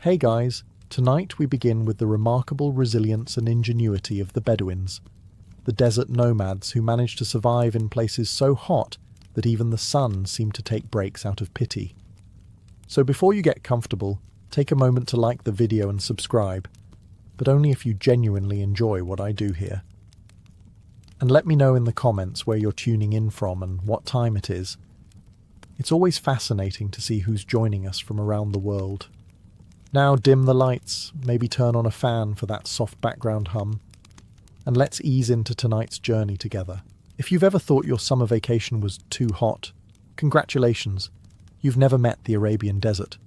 Hey guys, tonight we begin with the remarkable resilience and ingenuity of the Bedouins, the desert nomads who managed to survive in places so hot that even the sun seemed to take breaks out of pity. So before you get comfortable, take a moment to like the video and subscribe, but only if you genuinely enjoy what I do here. And let me know in the comments where you're tuning in from and what time it is. It's always fascinating to see who's joining us from around the world. Now dim the lights, maybe turn on a fan for that soft background hum, and let's ease into tonight's journey together. If you've ever thought your summer vacation was too hot, congratulations, you've never met the Arabian desert.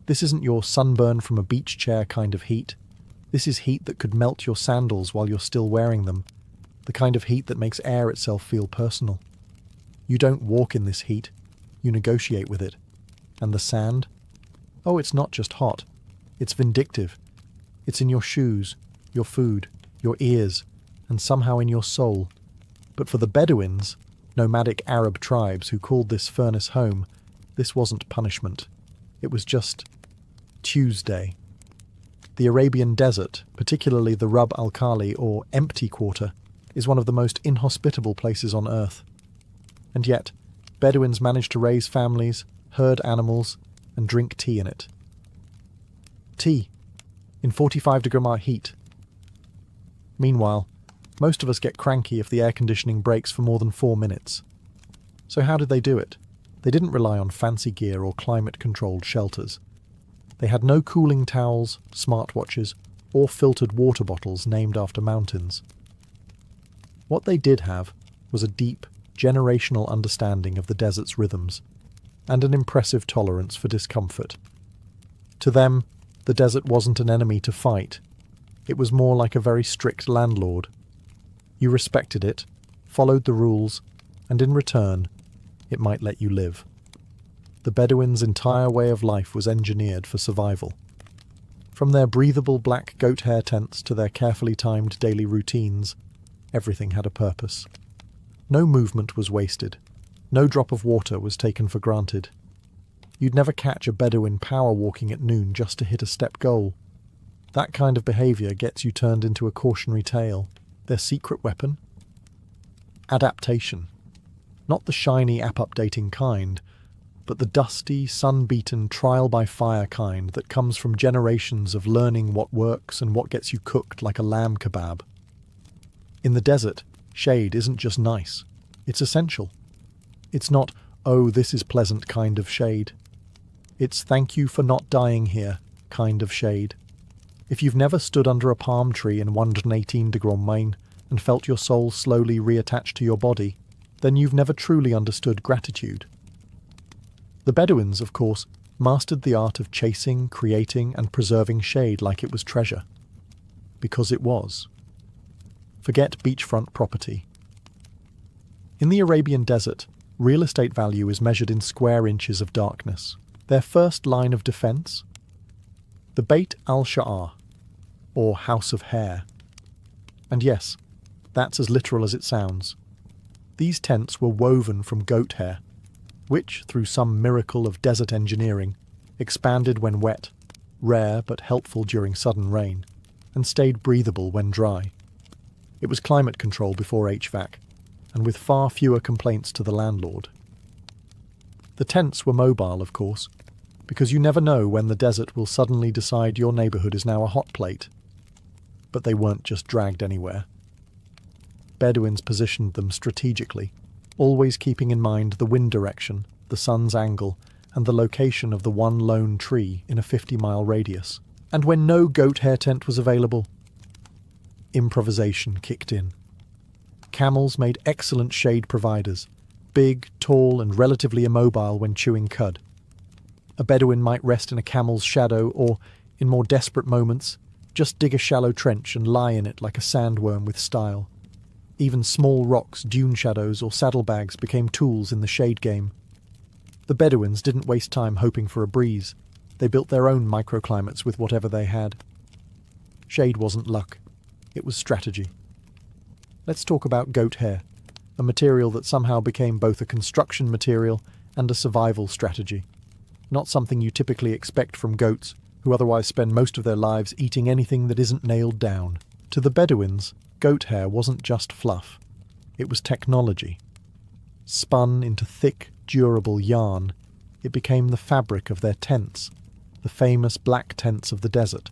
This isn't your sunburn from a beach chair kind of heat. This is heat that could melt your sandals while you're still wearing them, the kind of heat that makes air itself feel personal. You don't walk in this heat, you negotiate with it. And the sand? Oh, it's not just hot. It's vindictive. It's in your shoes, your food, your ears, and somehow in your soul. But for the Bedouins, nomadic Arab tribes who called this furnace home, this wasn't punishment. It was just Tuesday. The Arabian desert, particularly the Rub al-Khali or empty quarter, is one of the most inhospitable places on earth. And yet, Bedouins managed to raise families, herd animals, and drink tea in it. Tea, in 45-degree heat. Meanwhile, most of us get cranky if the air conditioning breaks for more than 4 minutes. So how did they do it? They didn't rely on fancy gear or climate-controlled shelters. They had no cooling towels, smartwatches, or filtered water bottles named after mountains. What they did have was a deep, generational understanding of the desert's rhythms, and an impressive tolerance for discomfort. To them, the desert wasn't an enemy to fight. It was more like a very strict landlord. You respected it, followed the rules, and in return, it might let you live. The Bedouins' entire way of life was engineered for survival. From their breathable black goat hair tents to their carefully timed daily routines, everything had a purpose. No movement was wasted. No drop of water was taken for granted. You'd never catch a Bedouin power walking at noon just to hit a step goal. That kind of behaviour gets you turned into a cautionary tale. Their secret weapon? Adaptation. Not the shiny app-updating kind, but the dusty, sun-beaten, trial-by-fire kind that comes from generations of learning what works and what gets you cooked like a lamb kebab. In the desert, shade isn't just nice, it's essential. It's not, oh, this is pleasant kind of shade. It's thank you for not dying here kind of shade. If you've never stood under a palm tree in 118-degree Maine and felt your soul slowly reattach to your body, then you've never truly understood gratitude. The Bedouins, of course, mastered the art of chasing, creating, and preserving shade like it was treasure. Because it was. Forget beachfront property. In the Arabian desert, real estate value is measured in square inches of darkness. Their first line of defense? The Beit al-Sha'ar, or House of Hair. And yes, that's as literal as it sounds. These tents were woven from goat hair, which, through some miracle of desert engineering, expanded when wet, rare but helpful during sudden rain, and stayed breathable when dry. It was climate control before HVAC, and with far fewer complaints to the landlord. The tents were mobile, of course, because you never know when the desert will suddenly decide your neighbourhood is now a hot plate. But they weren't just dragged anywhere. Bedouins positioned them strategically, always keeping in mind the wind direction, the sun's angle, and the location of the one lone tree in a 50-mile radius. And when no goat hair tent was available, improvisation kicked in. Camels made excellent shade providers, big, tall, and relatively immobile when chewing cud. A Bedouin might rest in a camel's shadow or, in more desperate moments, just dig a shallow trench and lie in it like a sandworm with style. Even small rocks, dune shadows, or saddlebags became tools in the shade game. The Bedouins didn't waste time hoping for a breeze. They built their own microclimates with whatever they had. Shade wasn't luck. It was strategy. Let's talk about goat hair, a material that somehow became both a construction material and a survival strategy. Not something you typically expect from goats, who otherwise spend most of their lives eating anything that isn't nailed down. To the Bedouins, goat hair wasn't just fluff. It was technology. Spun into thick, durable yarn, it became the fabric of their tents, the famous black tents of the desert.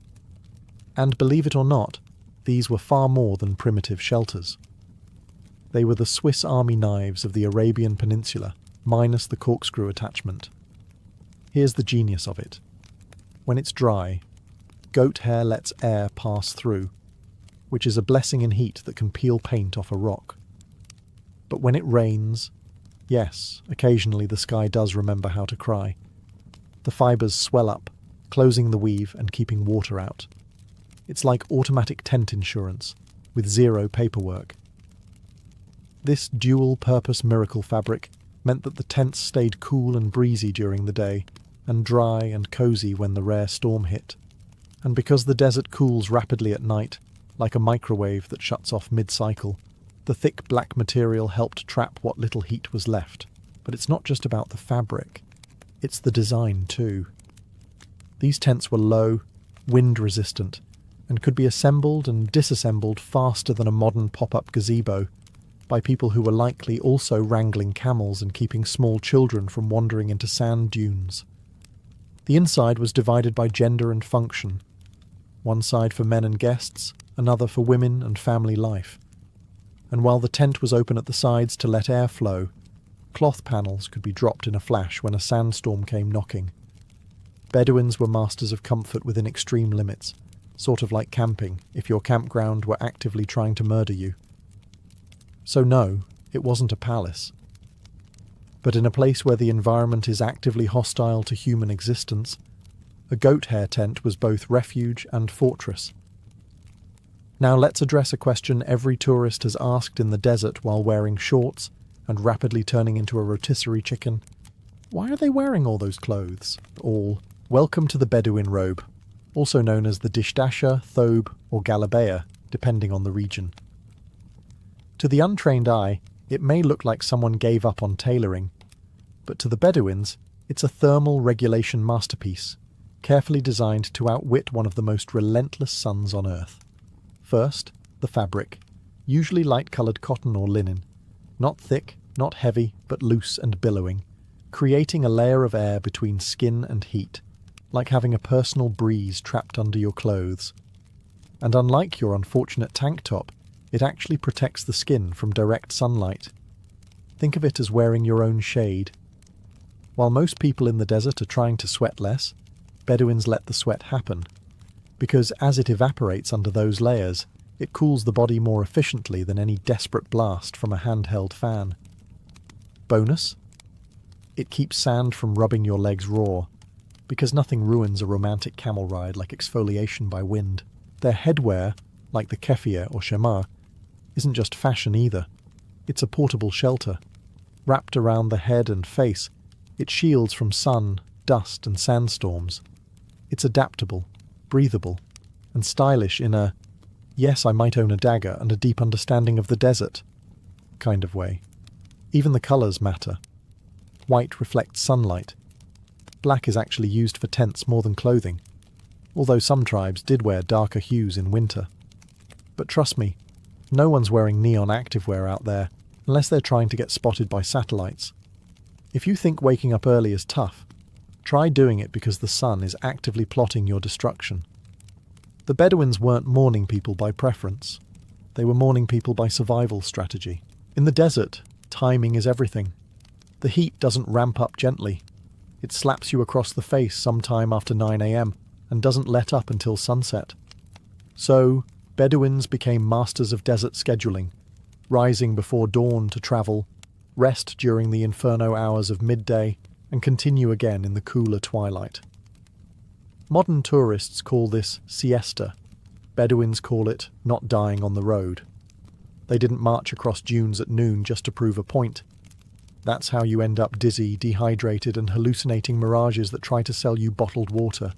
And believe it or not, these were far more than primitive shelters. They were the Swiss Army knives of the Arabian Peninsula, minus the corkscrew attachment. Here's the genius of it. When it's dry, goat hair lets air pass through, which is a blessing in heat that can peel paint off a rock. But when it rains, yes, occasionally the sky does remember how to cry. The fibres swell up, closing the weave and keeping water out. It's like automatic tent insurance, with zero paperwork. This dual-purpose miracle fabric meant that the tents stayed cool and breezy during the day, and dry and cosy when the rare storm hit. And because the desert cools rapidly at night, like a microwave that shuts off mid-cycle, the thick black material helped trap what little heat was left. But it's not just about the fabric, it's the design too. These tents were low, wind-resistant, and could be assembled and disassembled faster than a modern pop-up gazebo, by people who were likely also wrangling camels and keeping small children from wandering into sand dunes. The inside was divided by gender and function. One side for men and guests, another for women and family life. And while the tent was open at the sides to let air flow, cloth panels could be dropped in a flash when a sandstorm came knocking. Bedouins were masters of comfort within extreme limits, sort of like camping if your campground were actively trying to murder you. So no, it wasn't a palace. But in a place where the environment is actively hostile to human existence, a goat hair tent was both refuge and fortress. Now let's address a question every tourist has asked in the desert while wearing shorts and rapidly turning into a rotisserie chicken. Why are they wearing all those clothes? Welcome to the Bedouin robe, also known as the dishdasha, thobe, or galabeya, depending on the region. To the untrained eye, it may look like someone gave up on tailoring, but to the Bedouins, it's a thermal regulation masterpiece, carefully designed to outwit one of the most relentless suns on Earth. First, the fabric, usually light-coloured cotton or linen, not thick, not heavy, but loose and billowing, creating a layer of air between skin and heat, like having a personal breeze trapped under your clothes. And unlike your unfortunate tank top, it actually protects the skin from direct sunlight. Think of it as wearing your own shade. While most people in the desert are trying to sweat less, Bedouins let the sweat happen, because as it evaporates under those layers, it cools the body more efficiently than any desperate blast from a handheld fan. Bonus? It keeps sand from rubbing your legs raw, because nothing ruins a romantic camel ride like exfoliation by wind. Their headwear, like the keffiyeh or shemar, isn't just fashion either. It's a portable shelter. Wrapped around the head and face, it shields from sun, dust and sandstorms. It's adaptable, breathable, and stylish in a, yes, I might own a dagger and a deep understanding of the desert, kind of way. Even the colours matter. White reflects sunlight. Black is actually used for tents more than clothing, although some tribes did wear darker hues in winter. But trust me, no one's wearing neon activewear out there, unless they're trying to get spotted by satellites. If you think waking up early is tough, try doing it because the sun is actively plotting your destruction. The Bedouins weren't morning people by preference. They were morning people by survival strategy. In the desert, timing is everything. The heat doesn't ramp up gently. It slaps you across the face sometime after 9 a.m. and doesn't let up until sunset. So, Bedouins became masters of desert scheduling, rising before dawn to travel, rest during the inferno hours of midday, and continue again in the cooler twilight. Modern tourists call this siesta. Bedouins call it not dying on the road. They didn't march across dunes at noon just to prove a point. That's how you end up dizzy, dehydrated, and hallucinating mirages that try to sell you bottled water.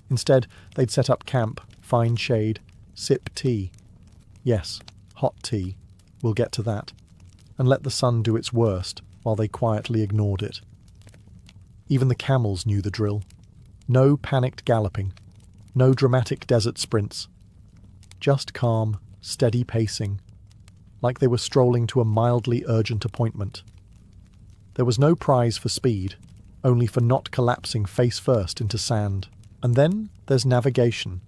Instead, they'd set up camp, find shade, sip tea. Yes, hot tea. We'll get to that. And let the sun do its worst while they quietly ignored it. Even the camels knew the drill. No panicked galloping, No dramatic desert sprints. Just calm, steady pacing, like they were strolling to a mildly urgent appointment. There was no prize for speed, only for not collapsing face first into sand. And then there's navigation.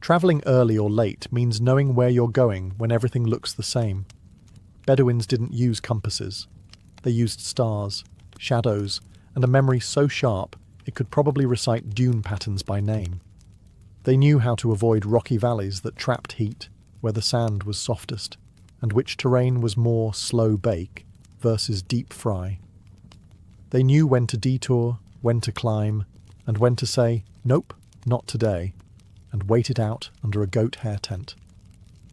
Travelling early or late means knowing where you're going when everything looks the same. Bedouins didn't use compasses. They used stars, shadows, and a memory so sharp it could probably recite dune patterns by name. They knew how to avoid rocky valleys that trapped heat, where the sand was softest, and which terrain was more slow bake versus deep fry. They knew when to detour, when to climb, and when to say, "Nope, not today," and wait it out under a goat hair tent.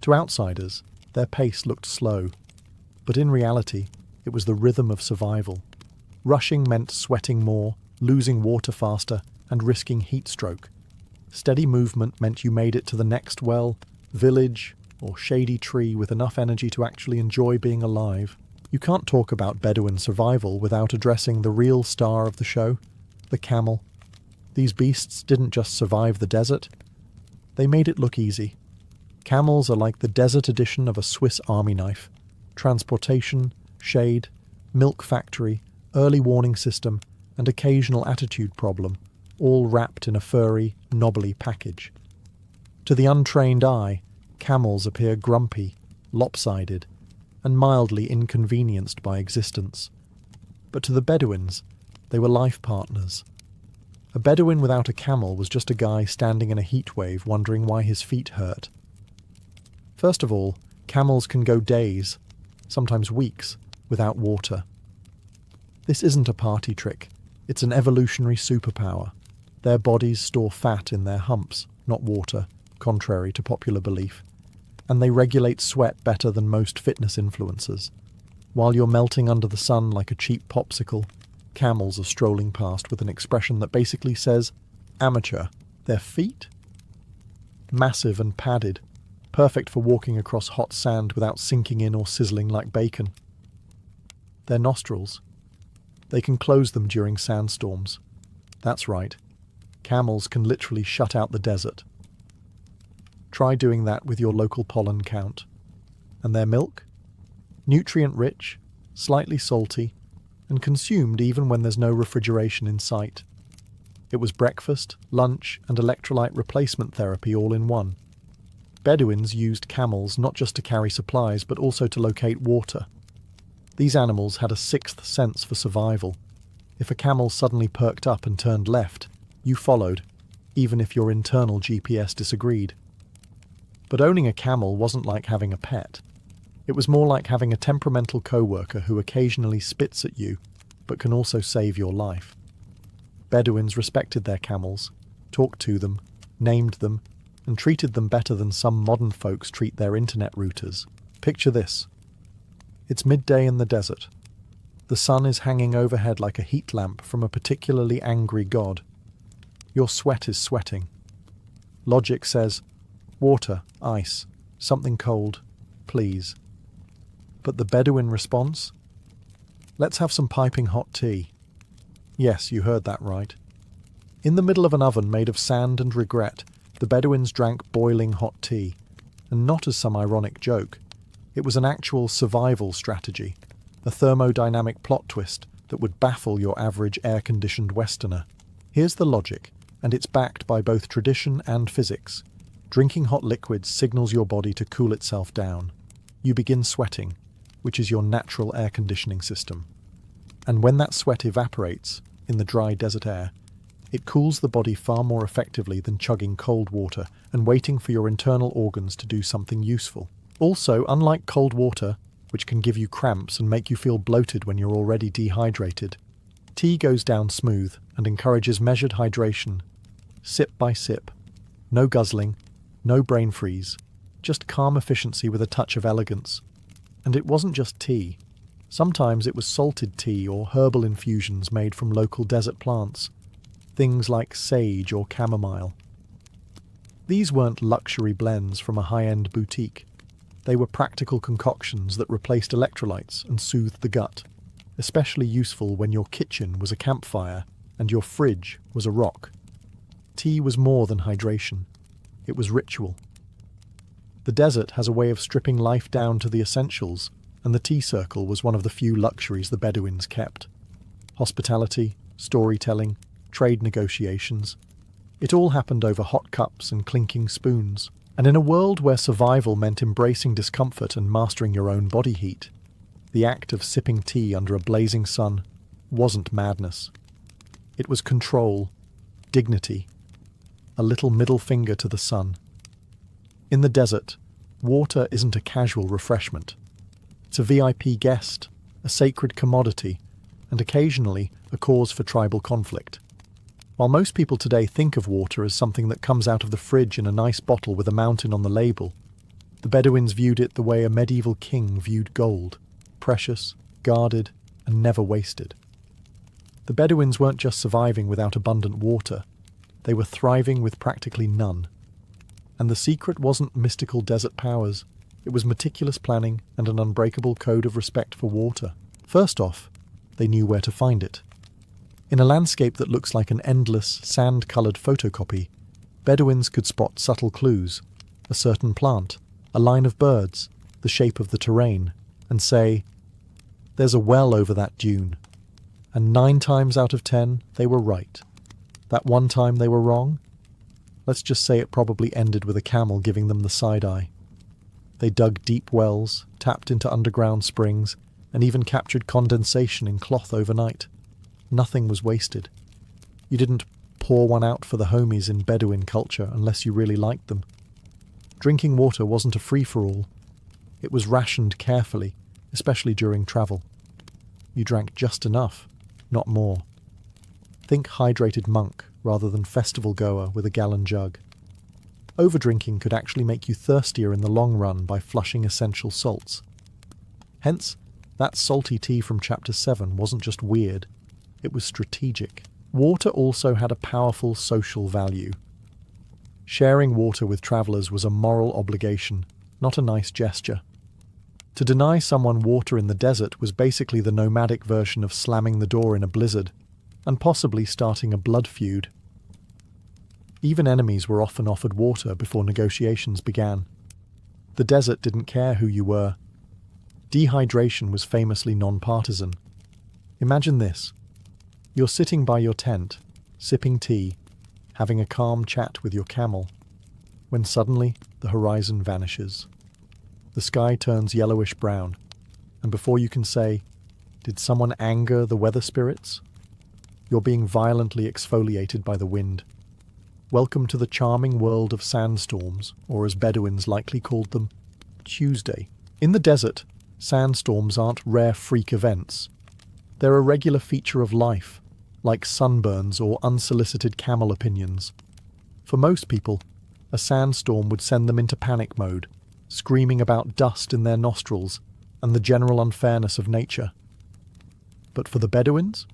To outsiders, their pace looked slow, but in reality, it was the rhythm of survival. Rushing meant sweating more, losing water faster, and risking heat stroke. Steady movement meant you made it to the next well, village, or shady tree with enough energy to actually enjoy being alive. You can't talk about Bedouin survival without addressing the real star of the show, the camel. These beasts didn't just survive the desert, they made it look easy. Camels are like the desert edition of a Swiss army knife. Transportation, shade, milk factory, early warning system, and occasional attitude problem, all wrapped in a furry, knobbly package. To the untrained eye, camels appear grumpy, lopsided, and mildly inconvenienced by existence. But to the Bedouins, they were life partners. A Bedouin without a camel was just a guy standing in a heat wave wondering why his feet hurt. First of all, camels can go days, sometimes weeks, without water. This isn't a party trick, it's an evolutionary superpower. Their bodies store fat in their humps, not water, contrary to popular belief, and they regulate sweat better than most fitness influencers. While you're melting under the sun like a cheap popsicle, camels are strolling past with an expression that basically says, amateur. Their feet? Massive and padded, perfect for walking across hot sand without sinking in or sizzling like bacon. Their nostrils. They can close them during sandstorms. That's right. Camels can literally shut out the desert. Try doing that with your local pollen count. And their milk? Nutrient-rich, slightly salty, and consumed even when there's no refrigeration in sight. It was breakfast, lunch, and electrolyte replacement therapy all in one. Bedouins used camels not just to carry supplies but also to locate water. These animals had a sixth sense for survival. If a camel suddenly perked up and turned left, you followed, even if your internal GPS disagreed. But owning a camel wasn't like having a pet. It was more like having a temperamental co-worker who occasionally spits at you, but can also save your life. Bedouins respected their camels, talked to them, named them, and treated them better than some modern folks treat their internet routers. Picture this. It's midday in the desert. The sun is hanging overhead like a heat lamp from a particularly angry god. Your sweat is sweating. Logic says, water, ice, something cold, please. But the Bedouin response? Let's have some piping hot tea. Yes, you heard that right. In the middle of an oven made of sand and regret, the Bedouins drank boiling hot tea, and not as some ironic joke. It was an actual survival strategy, a thermodynamic plot twist that would baffle your average air-conditioned Westerner. Here's the logic, and it's backed by both tradition and physics. Drinking hot liquids signals your body to cool itself down. You begin sweating, which is your natural air conditioning system. And when that sweat evaporates in the dry desert air, it cools the body far more effectively than chugging cold water and waiting for your internal organs to do something useful. Also, unlike cold water, which can give you cramps and make you feel bloated when you're already dehydrated, tea goes down smooth and encourages measured hydration, sip by sip. No guzzling, no brain freeze, just calm efficiency with a touch of elegance. And it wasn't just tea. Sometimes it was salted tea or herbal infusions made from local desert plants, things like sage or chamomile. These weren't luxury blends from a high-end boutique. They were practical concoctions that replaced electrolytes and soothed the gut, especially useful when your kitchen was a campfire and your fridge was a rock. Tea was more than hydration. It was ritual. The desert has a way of stripping life down to the essentials, and the tea circle was one of the few luxuries the Bedouins kept. Hospitality, storytelling, trade negotiations. It all happened over hot cups and clinking spoons. And in a world where survival meant embracing discomfort and mastering your own body heat, the act of sipping tea under a blazing sun wasn't madness. It was control, dignity, a little middle finger to the sun. In the desert, water isn't a casual refreshment. It's a VIP guest, a sacred commodity, and occasionally a cause for tribal conflict. While most people today think of water as something that comes out of the fridge in a nice bottle with a mountain on the label, the Bedouins viewed it the way a medieval king viewed gold, precious, guarded, and never wasted. The Bedouins weren't just surviving without abundant water, they were thriving with practically none. And the secret wasn't mystical desert powers, it was meticulous planning and an unbreakable code of respect for water. First off, they knew where to find it. In a landscape that looks like an endless, sand-coloured photocopy, Bedouins could spot subtle clues, a certain plant, a line of birds, the shape of the terrain, and say, "There's a well over that dune." And 9 times out of 10, they were right. That one time they were wrong? Let's just say it probably ended with a camel giving them the side eye. They dug deep wells, tapped into underground springs, and even captured condensation in cloth overnight. Nothing was wasted. You didn't pour one out for the homies in Bedouin culture unless you really liked them. Drinking water wasn't a free-for-all. It was rationed carefully, especially during travel. You drank just enough, not more. Think hydrated monk rather than festival goer with a gallon jug. Overdrinking could actually make you thirstier in the long run by flushing essential salts. Hence, that salty tea from Chapter 7 wasn't just weird. It was strategic. Water also had a powerful social value. Sharing water with travellers was a moral obligation, not a nice gesture. To deny someone water in the desert was basically the nomadic version of slamming the door in a blizzard, and possibly starting a blood feud. Even enemies were often offered water before negotiations began. The desert didn't care who you were. Dehydration was famously non-partisan. Imagine this. You're sitting by your tent, sipping tea, having a calm chat with your camel, when suddenly the horizon vanishes. The sky turns yellowish-brown, and before you can say, "Did someone anger the weather spirits?" you're being violently exfoliated by the wind. Welcome to the charming world of sandstorms, or as Bedouins likely called them, Tuesday. In the desert, sandstorms aren't rare freak events. They're a regular feature of life, like sunburns or unsolicited camel opinions. For most people, a sandstorm would send them into panic mode, screaming about dust in their nostrils and the general unfairness of nature. But for the Bedouins,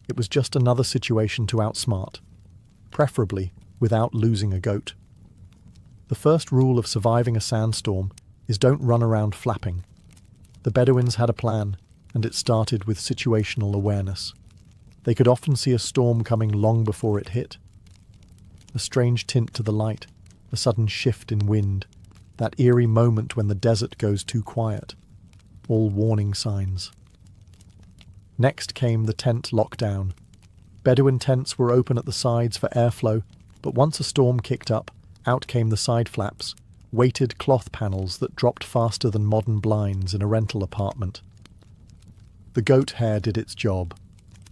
it was just another situation to outsmart, preferably without losing a goat. The first rule of surviving a sandstorm is don't run around flapping. The Bedouins had a plan, and it started with situational awareness. They could often see a storm coming long before it hit. A strange tint to the light, a sudden shift in wind, that eerie moment when the desert goes too quiet. All warning signs. Next came the tent lockdown. Bedouin tents were open at the sides for airflow, but once a storm kicked up, out came the side flaps, weighted cloth panels that dropped faster than modern blinds in a rental apartment. The goat hair did its job.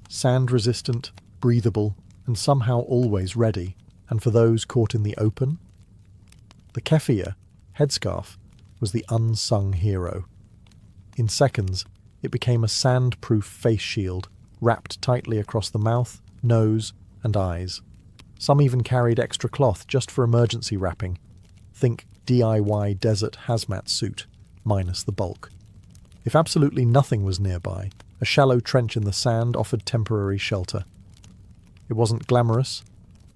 Sand-resistant, breathable, and somehow always ready, and for those caught in the open? The keffiyeh, headscarf, was the unsung hero. In seconds, it became a sand-proof face shield, wrapped tightly across the mouth, nose, and eyes. Some even carried extra cloth just for emergency wrapping. Think DIY desert hazmat suit, minus the bulk. If absolutely nothing was nearby, a shallow trench in the sand offered temporary shelter. It wasn't glamorous,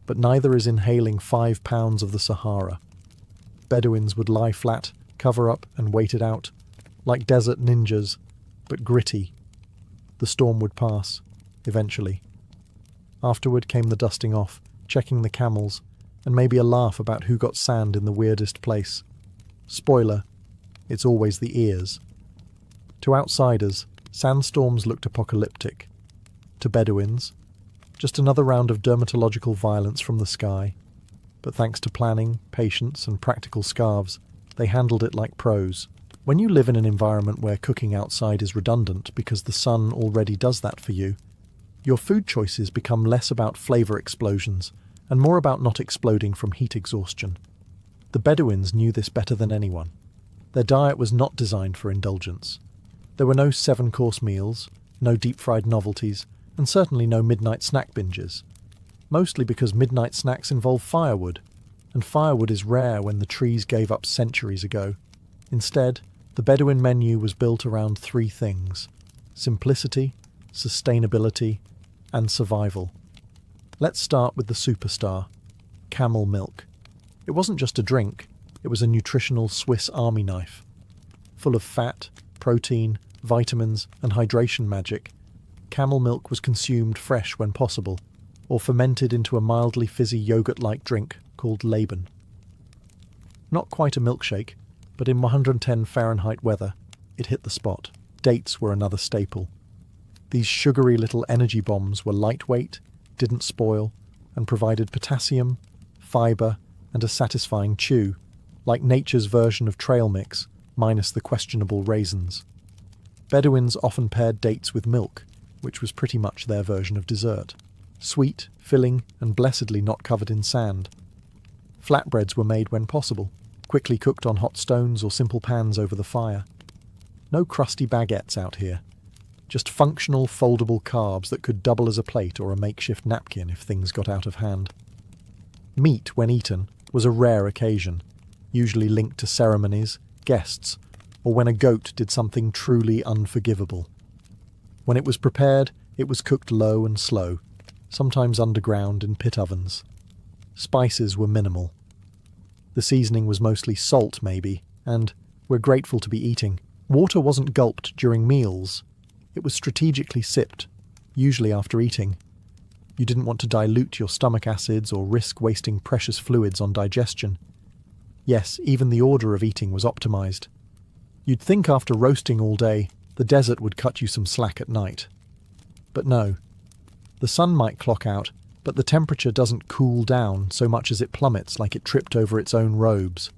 but neither is inhaling 5 pounds of the Sahara. Bedouins would lie flat, cover up, and wait it out, like desert ninjas, but gritty. The storm would pass, eventually. Afterward came the dusting off, checking the camels, and maybe a laugh about who got sand in the weirdest place. Spoiler, it's always the ears. To outsiders, sandstorms looked apocalyptic. To Bedouins, just another round of dermatological violence from the sky. But thanks to planning, patience, and practical scarves, they handled it like pros. When you live in an environment where cooking outside is redundant because the sun already does that for you, your food choices become less about flavour explosions and more about not exploding from heat exhaustion. The Bedouins knew this better than anyone. Their diet was not designed for indulgence. There were no 7-course meals, no deep-fried novelties, and certainly no midnight snack binges. Mostly because midnight snacks involve firewood, and firewood is rare when the trees gave up centuries ago. Instead, the Bedouin menu was built around 3 things: simplicity, sustainability, and survival. Let's start with the superstar, camel milk. It wasn't just a drink, it was a nutritional Swiss army knife. Full of fat, protein, vitamins, and hydration magic, camel milk was consumed fresh when possible, or fermented into a mildly fizzy yogurt-like drink called Laban. Not quite a milkshake, but in 110 Fahrenheit weather, it hit the spot. Dates were another staple. These sugary little energy bombs were lightweight, didn't spoil, and provided potassium, fibre, and a satisfying chew, like nature's version of trail mix, minus the questionable raisins. Bedouins often paired dates with milk, which was pretty much their version of dessert. Sweet, filling, and blessedly not covered in sand. Flatbreads were made when possible, quickly cooked on hot stones or simple pans over the fire. No crusty baguettes out here. Just functional, foldable carbs that could double as a plate or a makeshift napkin if things got out of hand. Meat, when eaten, was a rare occasion, usually linked to ceremonies, guests, or when a goat did something truly unforgivable. When it was prepared, it was cooked low and slow, sometimes underground in pit ovens. Spices were minimal. The seasoning was mostly salt, maybe, and, we're grateful to be eating, water wasn't gulped during meals. It was strategically sipped, usually after eating. You didn't want to dilute your stomach acids or risk wasting precious fluids on digestion. Yes, even the order of eating was optimized. You'd think after roasting all day, the desert would cut you some slack at night. But no. The sun might clock out, but the temperature doesn't cool down so much as it plummets like it tripped over its own robes.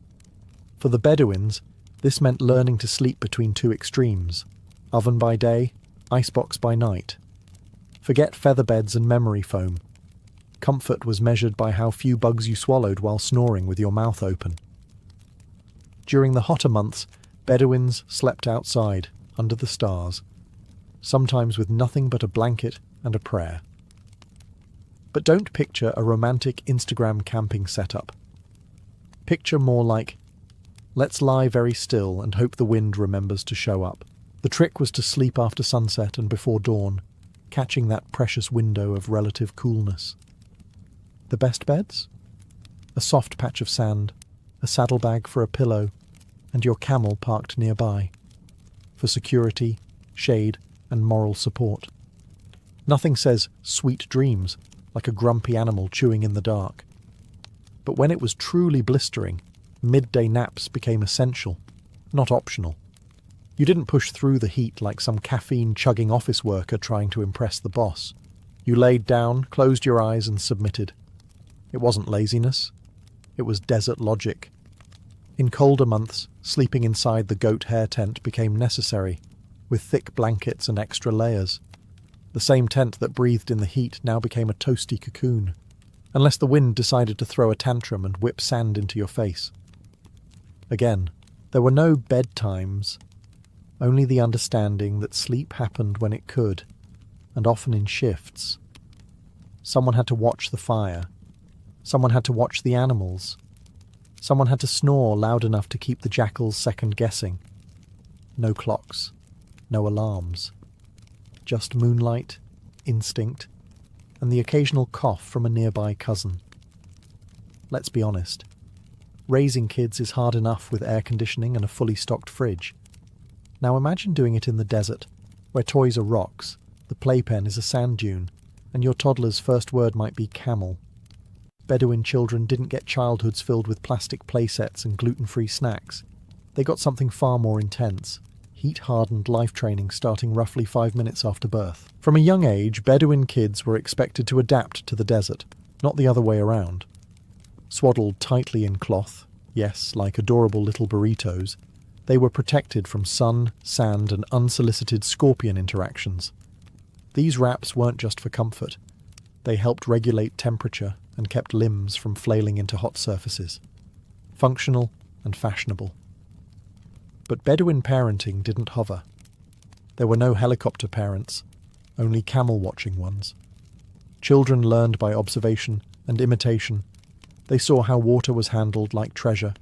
For the Bedouins, this meant learning to sleep between 2 extremes: oven by day, icebox by night. Forget featherbeds and memory foam. Comfort was measured by how few bugs you swallowed while snoring with your mouth open. During the hotter months, Bedouins slept outside, under the stars, sometimes with nothing but a blanket and a prayer. But don't picture a romantic Instagram camping setup. Picture more like, let's lie very still and hope the wind remembers to show up. The trick was to sleep after sunset and before dawn, catching that precious window of relative coolness. The best beds? A soft patch of sand, a saddlebag for a pillow, and your camel parked nearby, for security, shade, and moral support. Nothing says sweet dreams like a grumpy animal chewing in the dark. But when it was truly blistering, midday naps became essential, not optional. You didn't push through the heat like some caffeine-chugging office worker trying to impress the boss. You laid down, closed your eyes, and submitted. It wasn't laziness. It was desert logic. In colder months, sleeping inside the goat hair tent became necessary, with thick blankets and extra layers. The same tent that breathed in the heat now became a toasty cocoon, unless the wind decided to throw a tantrum and whip sand into your face. Again, there were no bedtimes, only the understanding that sleep happened when it could, and often in shifts. Someone had to watch the fire. Someone had to watch the animals. Someone had to snore loud enough to keep the jackals second-guessing. No clocks. No alarms. Just moonlight, instinct, and the occasional cough from a nearby cousin. Let's be honest. Raising kids is hard enough with air conditioning and a fully stocked fridge. Now imagine doing it in the desert, where toys are rocks, the playpen is a sand dune, and your toddler's first word might be camel. Bedouin children didn't get childhoods filled with plastic playsets and gluten-free snacks. They got something far more intense: heat-hardened life training starting roughly 5 minutes after birth. From a young age, Bedouin kids were expected to adapt to the desert, not the other way around. Swaddled tightly in cloth, yes, like adorable little burritos, they were protected from sun, sand, and unsolicited scorpion interactions. These wraps weren't just for comfort. They helped regulate temperature and kept limbs from flailing into hot surfaces. Functional and fashionable. But Bedouin parenting didn't hover. There were no helicopter parents, only camel-watching ones. Children learned by observation and imitation. They saw how water was handled like treasure,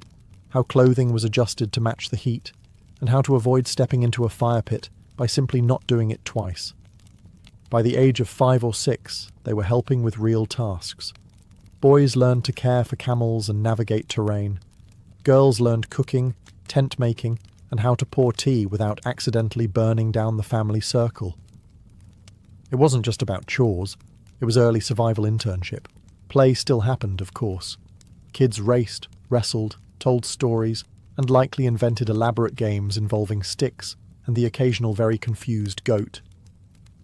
how clothing was adjusted to match the heat, and how to avoid stepping into a fire pit by simply not doing it twice. By the age of 5 or 6, they were helping with real tasks. Boys learned to care for camels and navigate terrain. Girls learned cooking, tent making, and how to pour tea without accidentally burning down the family circle. It wasn't just about chores, it was early survival internship. Play still happened, of course. Kids raced, wrestled, told stories, and likely invented elaborate games involving sticks and the occasional very confused goat.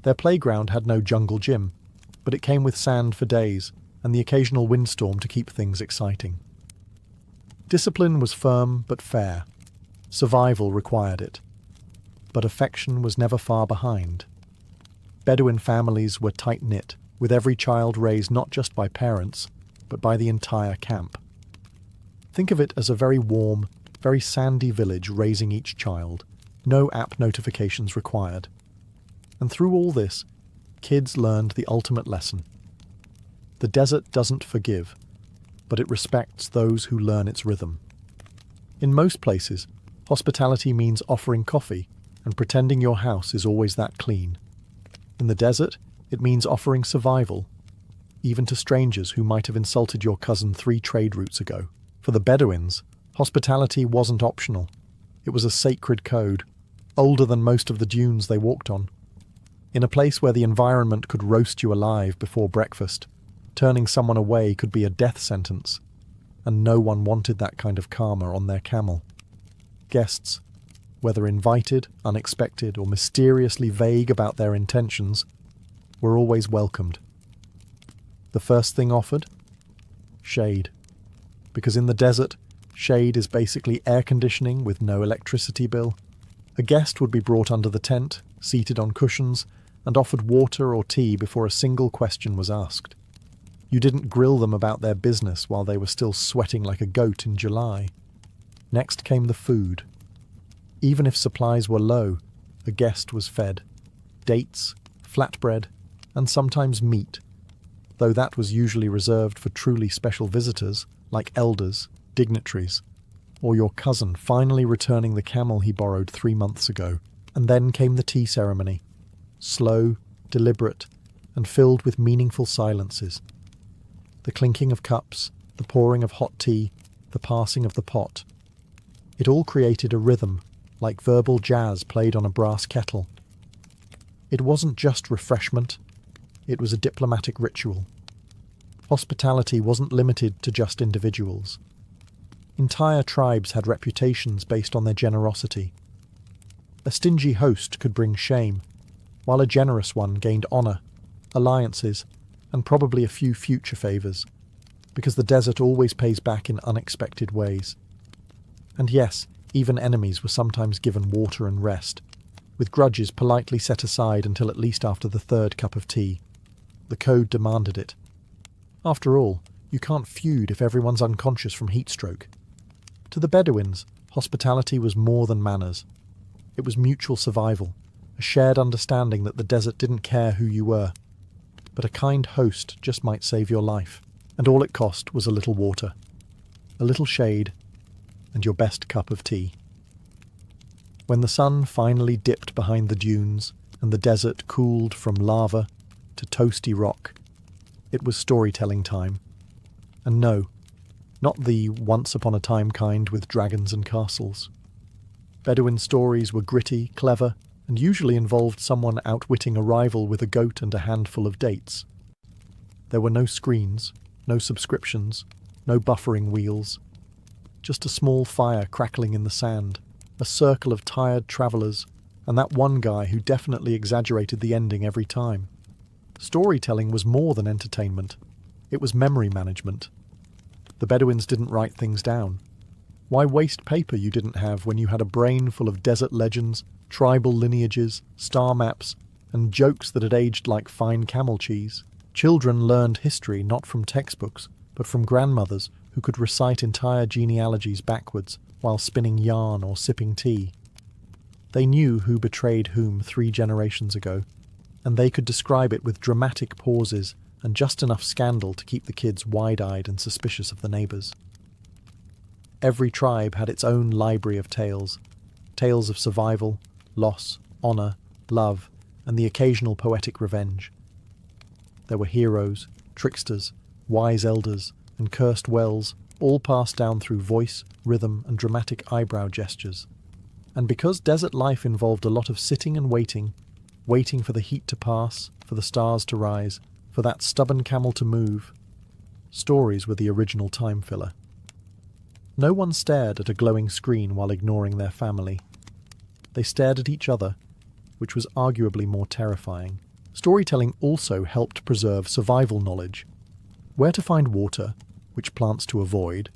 Their playground had no jungle gym, but it came with sand for days and the occasional windstorm to keep things exciting. Discipline was firm but fair. Survival required it. But affection was never far behind. Bedouin families were tight-knit, with every child raised not just by parents, but by the entire camp. Think of it as a very warm, very sandy village raising each child, no app notifications required. And through all this, kids learned the ultimate lesson. The desert doesn't forgive, but it respects those who learn its rhythm. In most places, hospitality means offering coffee and pretending your house is always that clean. In the desert, it means offering survival, even to strangers who might have insulted your cousin 3 trade routes ago. For the Bedouins, hospitality wasn't optional. It was a sacred code, older than most of the dunes they walked on. In a place where the environment could roast you alive before breakfast, turning someone away could be a death sentence, and no one wanted that kind of karma on their camel. Guests, whether invited, unexpected, or mysteriously vague about their intentions, were always welcomed. The first thing offered? Shade. Because in the desert, shade is basically air conditioning with no electricity bill. A guest would be brought under the tent, seated on cushions, and offered water or tea before a single question was asked. You didn't grill them about their business while they were still sweating like a goat in July. Next came the food. Even if supplies were low, a guest was fed. Dates, flatbread, and sometimes meat, though that was usually reserved for truly special visitors, like elders, dignitaries, or your cousin finally returning the camel he borrowed 3 months ago. And then came the tea ceremony, slow, deliberate, and filled with meaningful silences. The clinking of cups, the pouring of hot tea, the passing of the pot. It all created a rhythm, like verbal jazz played on a brass kettle. It wasn't just refreshment, it was a diplomatic ritual. Hospitality wasn't limited to just individuals. Entire tribes had reputations based on their generosity. A stingy host could bring shame, while a generous one gained honour, alliances, and probably a few future favours, because the desert always pays back in unexpected ways. And yes, even enemies were sometimes given water and rest, with grudges politely set aside until at least after the 3rd cup of tea. The code demanded it. After all, you can't feud if everyone's unconscious from heatstroke. To the Bedouins, hospitality was more than manners. It was mutual survival, a shared understanding that the desert didn't care who you were, but a kind host just might save your life, and all it cost was a little water, a little shade, and your best cup of tea. When the sun finally dipped behind the dunes and the desert cooled from lava to toasty rock, it was storytelling time. And no, not the once-upon-a-time kind with dragons and castles. Bedouin stories were gritty, clever, and usually involved someone outwitting a rival with a goat and a handful of dates. There were no screens, No subscriptions, no buffering wheels. Just a small fire crackling in the sand, a circle of tired travellers, and that one guy who definitely exaggerated the ending every time. Storytelling was more than entertainment. It was memory management. The Bedouins didn't write things down. Why waste paper you didn't have when you had a brain full of desert legends, tribal lineages, star maps, and jokes that had aged like fine camel cheese? Children learned history not from textbooks, but from grandmothers who could recite entire genealogies backwards while spinning yarn or sipping tea. They knew who betrayed whom 3 generations ago, and they could describe it with dramatic pauses and just enough scandal to keep the kids wide-eyed and suspicious of the neighbours. Every tribe had its own library of tales, tales of survival, loss, honour, love, and the occasional poetic revenge. There were heroes, tricksters, wise elders, and cursed wells, all passed down through voice, rhythm, and dramatic eyebrow gestures. And because desert life involved a lot of sitting and waiting for the heat to pass, for the stars to rise, for that stubborn camel to move, stories were the original time filler. No one stared at a glowing screen while ignoring their family. They stared at each other, which was arguably more terrifying. Storytelling also helped preserve survival knowledge. Where to find water, which plants to avoid,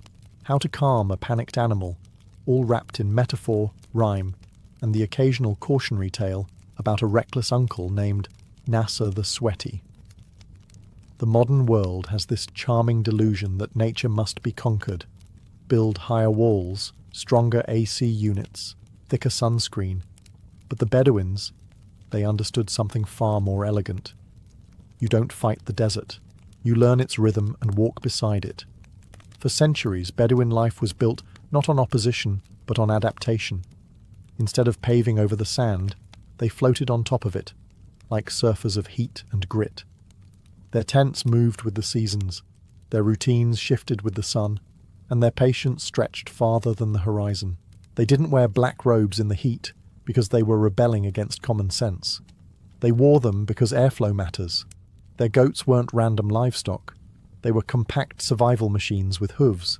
how to calm a panicked animal, all wrapped in metaphor, rhyme, and the occasional cautionary tale about a reckless uncle named Nasser the Sweaty. The modern world has this charming delusion that nature must be conquered. Build higher walls, stronger AC units, thicker sunscreen. But the Bedouins, they understood something far more elegant. You don't fight the desert. You learn its rhythm and walk beside it. For centuries, Bedouin life was built not on opposition, but on adaptation. Instead of paving over the sand, they floated on top of it, like surfers of heat and grit. Their tents moved with the seasons, their routines shifted with the sun, and their patience stretched farther than the horizon. They didn't wear black robes in the heat because they were rebelling against common sense. They wore them because airflow matters. Their goats weren't random livestock. They were compact survival machines with hooves.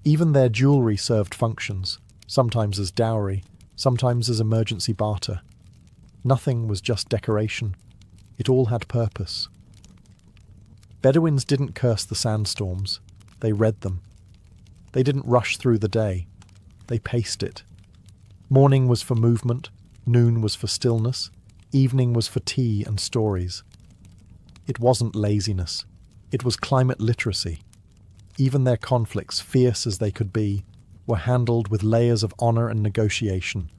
Even their jewellery served functions, sometimes as dowry, sometimes as emergency barter. Nothing was just decoration. It all had purpose. Bedouins didn't curse the sandstorms. They read them. They didn't rush through the day. They paced it. Morning was for movement, noon was for stillness, evening was for tea and stories. It wasn't laziness. It was climate literacy. Even their conflicts, fierce as they could be, were handled with layers of honour and negotiation.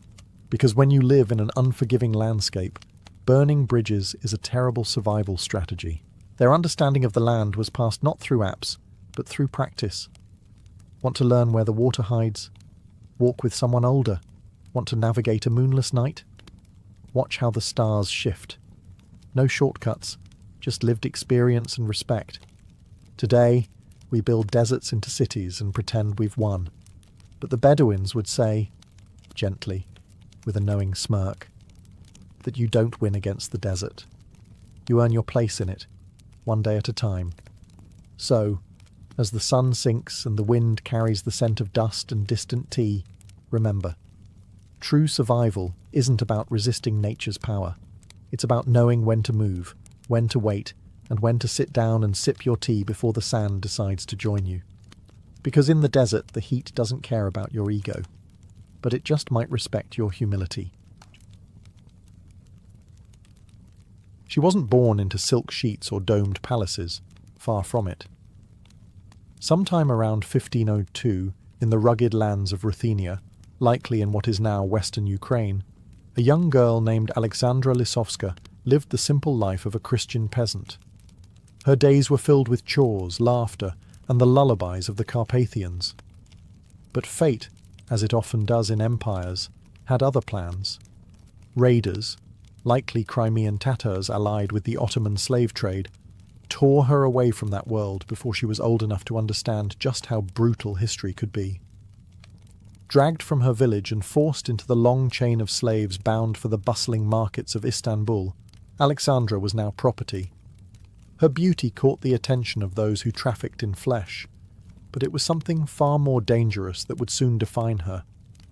Because when you live in an unforgiving landscape, burning bridges is a terrible survival strategy. Their understanding of the land was passed not through apps, but through practice. Want to learn where the water hides? Walk with someone older. Want to navigate a moonless night? Watch how the stars shift. No shortcuts, just lived experience and respect. Today, we build deserts into cities and pretend we've won. But the Bedouins would say, gently, with a knowing smirk, that you don't win against the desert. You earn your place in it, one day at a time. So, as the sun sinks and the wind carries the scent of dust and distant tea, remember, true survival isn't about resisting nature's power. It's about knowing when to move, when to wait, and when to sit down and sip your tea before the sand decides to join you. Because in the desert, the heat doesn't care about your ego, but it just might respect your humility. She wasn't born into silk sheets or domed palaces, far from it. Sometime around 1502, in the rugged lands of Ruthenia, likely in what is now western Ukraine, a young girl named Alexandra Lisowska lived the simple life of a Christian peasant. Her days were filled with chores, laughter, and the lullabies of the Carpathians. But fate, as it often does in empires, had other plans. Raiders, likely Crimean Tatars allied with the Ottoman slave trade, tore her away from that world before she was old enough to understand just how brutal history could be. Dragged from her village and forced into the long chain of slaves bound for the bustling markets of Istanbul, Alexandra was now property. Her beauty caught the attention of those who trafficked in flesh, but it was something far more dangerous that would soon define her: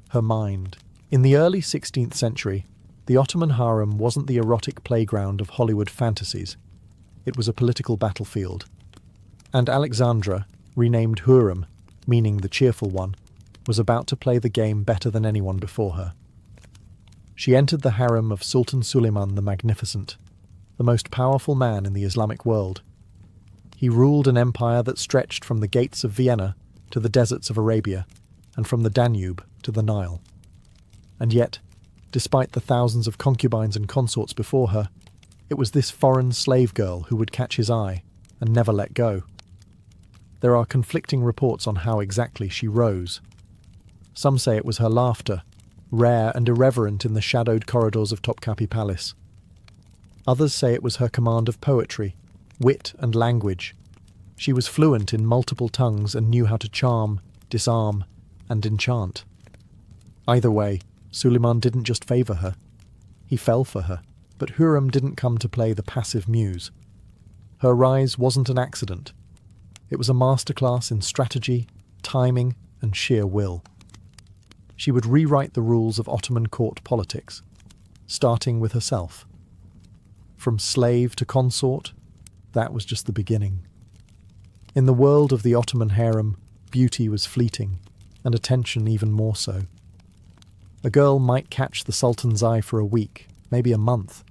her mind. In the early 16th century, the Ottoman harem wasn't the erotic playground of Hollywood fantasies. It was a political battlefield. And Alexandra, renamed Hurrem, meaning the cheerful one, was about to play the game better than anyone before her. She entered the harem of Sultan Suleiman the Magnificent, the most powerful man in the Islamic world. He ruled an empire that stretched from the gates of Vienna to the deserts of Arabia, and from the Danube to the Nile. And yet, despite the thousands of concubines and consorts before her, it was this foreign slave girl who would catch his eye and never let go. There are conflicting reports on how exactly she rose. Some say it was her laughter, rare and irreverent in the shadowed corridors of Topkapi Palace. Others say it was her command of poetry, wit and language. She was fluent in multiple tongues and knew how to charm, disarm, and enchant. Either way, Suleiman didn't just favour her. He fell for her, but Hurrem didn't come to play the passive muse. Her rise wasn't an accident. It was a masterclass in strategy, timing, and sheer will. She would rewrite the rules of Ottoman court politics, starting with herself. From slave to consort, that was just the beginning. In the world of the Ottoman harem, beauty was fleeting, and attention even more so. A girl might catch the Sultan's eye for a week, maybe a month,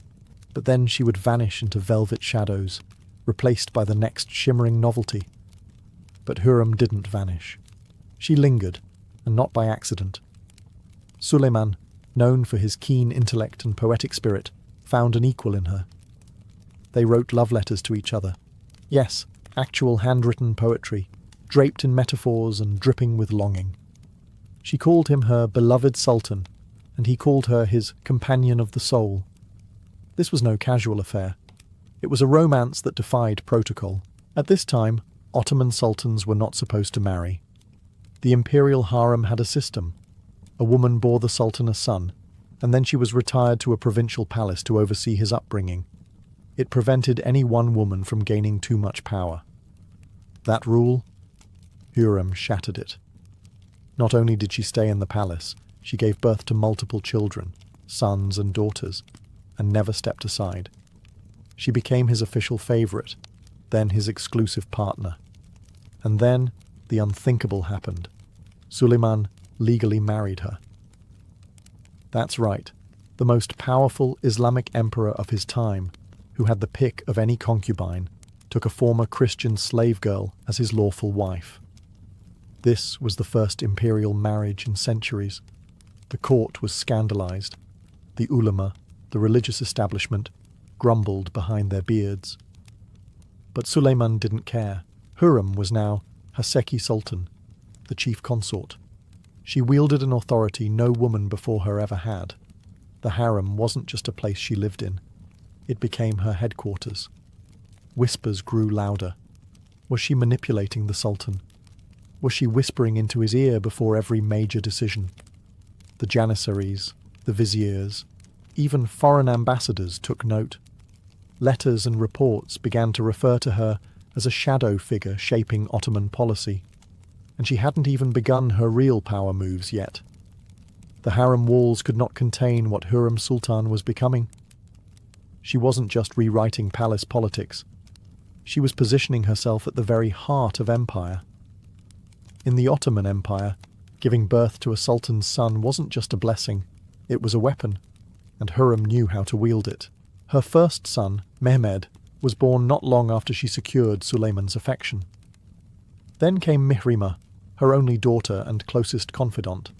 but then she would vanish into velvet shadows, replaced by the next shimmering novelty. But Hurrem didn't vanish. She lingered, and not by accident. Suleiman, known for his keen intellect and poetic spirit, found an equal in her. They wrote love letters to each other. Yes, actual handwritten poetry, draped in metaphors and dripping with longing. She called him her beloved sultan, and he called her his companion of the soul. This was no casual affair. It was a romance that defied protocol. At this time, Ottoman sultans were not supposed to marry. The imperial harem had a system. A woman bore the sultan a son, and then she was retired to a provincial palace to oversee his upbringing. It prevented any one woman from gaining too much power. That rule, Hurrem shattered it. Not only did she stay in the palace, she gave birth to multiple children, sons and daughters, and never stepped aside. She became his official favourite, then his exclusive partner. And then the unthinkable happened. Suleiman legally married her. That's right, the most powerful Islamic emperor of his time, who had the pick of any concubine, took a former Christian slave girl as his lawful wife. This was the first imperial marriage in centuries. The court was scandalized. The ulama, the religious establishment, grumbled behind their beards. But Suleiman didn't care. Hurrem was now Haseki Sultan, the chief consort. She wielded an authority no woman before her ever had. The harem wasn't just a place she lived in. It became her headquarters. Whispers grew louder. Was she manipulating the sultan? Was she whispering into his ear before every major decision? The janissaries, the viziers, even foreign ambassadors took note. Letters and reports began to refer to her as a shadow figure shaping Ottoman policy, and she hadn't even begun her real power moves yet. The harem walls could not contain what Hurrem Sultan was becoming. She wasn't just rewriting palace politics. She was positioning herself at the very heart of empire. In the Ottoman Empire, giving birth to a sultan's son wasn't just a blessing, it was a weapon, and Hurrem knew how to wield it. Her first son, Mehmed, was born not long after she secured Suleiman's affection. Then came Mihrima, her only daughter and closest confidant.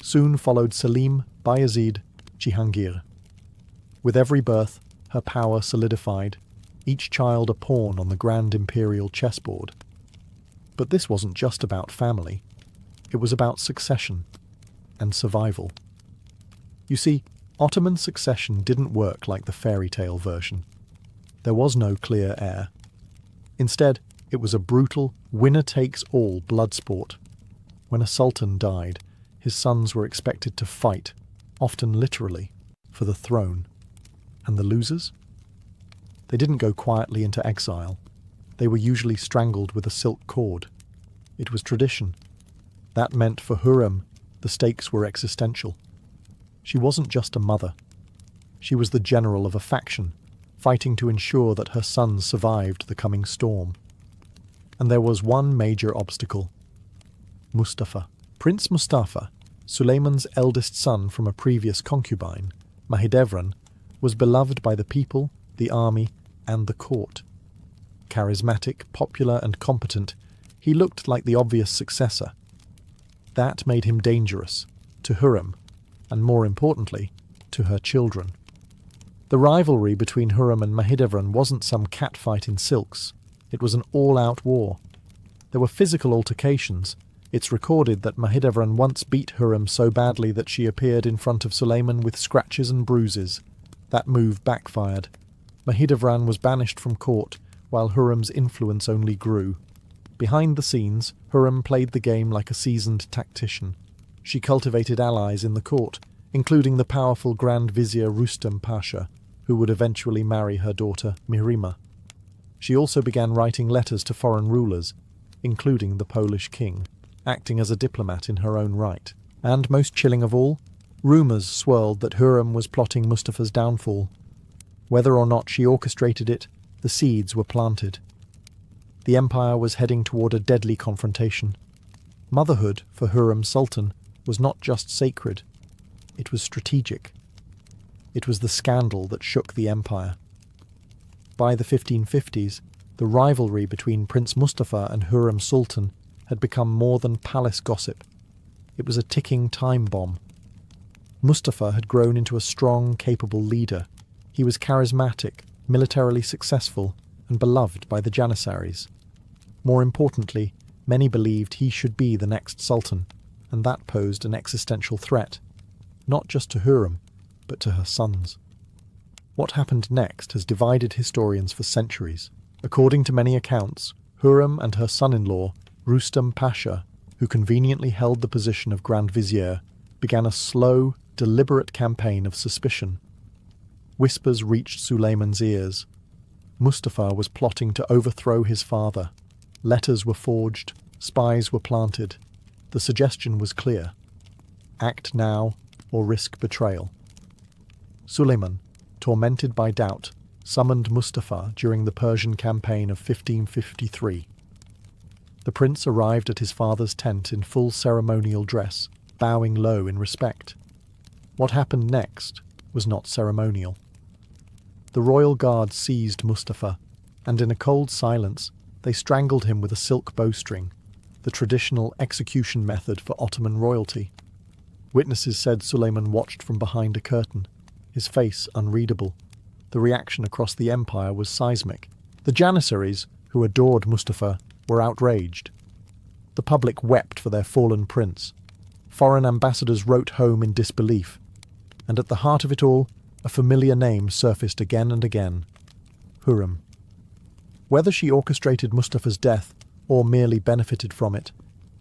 Soon followed Selim, Bayezid, Jihangir. With every birth, her power solidified, each child a pawn on the grand imperial chessboard. But this wasn't just about family. It was about succession and survival. You see, Ottoman succession didn't work like the fairy tale version. There was no clear heir. Instead, it was a brutal, winner-takes-all blood sport. When a sultan died, his sons were expected to fight, often literally, for the throne. And the losers? They didn't go quietly into exile. They were usually strangled with a silk cord. It was tradition. That meant for Hurrem, the stakes were existential. She wasn't just a mother. She was the general of a faction, fighting to ensure that her sons survived the coming storm. And there was one major obstacle. Mustafa. Prince Mustafa, Suleiman's eldest son from a previous concubine, Mahidevran, was beloved by the people, the army, and the court. Charismatic, popular, and competent, he looked like the obvious successor. That made him dangerous, to Hurrem, and more importantly, to her children. The rivalry between Hurrem and Mahidevran wasn't some catfight in silks. It was an all-out war. There were physical altercations. It's recorded that Mahidevran once beat Hurrem so badly that she appeared in front of Suleiman with scratches and bruises. That move backfired. Mahidevran was banished from court, while Hurrem's influence only grew. Behind the scenes, Hurrem played the game like a seasoned tactician. She cultivated allies in the court, including the powerful Grand Vizier Rustam Pasha, who would eventually marry her daughter Mirima. She also began writing letters to foreign rulers, including the Polish king, acting as a diplomat in her own right. And most chilling of all, rumours swirled that Hurrem was plotting Mustafa's downfall. Whether or not she orchestrated it, the seeds were planted. The empire was heading toward a deadly confrontation. Motherhood, for Hurrem Sultan, was not just sacred, it was strategic. It was the scandal that shook the empire. By the 1550s, the rivalry between Prince Mustafa and Hurrem Sultan had become more than palace gossip. It was a ticking time bomb. Mustafa had grown into a strong, capable leader. He was charismatic, militarily successful, and beloved by the Janissaries. More importantly, many believed he should be the next sultan, and that posed an existential threat, not just to Hurrem, but to her sons. What happened next has divided historians for centuries. According to many accounts, Hurrem and her son-in-law, Rustam Pasha, who conveniently held the position of Grand Vizier, began a slow, deliberate campaign of suspicion. Whispers reached Suleiman's ears. Mustafa was plotting to overthrow his father. Letters were forged, spies were planted. The suggestion was clear: act now or risk betrayal. Suleiman, tormented by doubt, summoned Mustafa during the Persian campaign of 1553. The prince arrived at his father's tent in full ceremonial dress, bowing low in respect. What happened next was not ceremonial. The royal guard seized Mustafa, and in a cold silence, they strangled him with a silk bowstring, the traditional execution method for Ottoman royalty. Witnesses said Suleiman watched from behind a curtain, his face unreadable. The reaction across the empire was seismic. The Janissaries, who adored Mustafa, were outraged. The public wept for their fallen prince. Foreign ambassadors wrote home in disbelief. And at the heart of it all, a familiar name surfaced again and again: Hurrem. Whether she orchestrated Mustafa's death or merely benefited from it,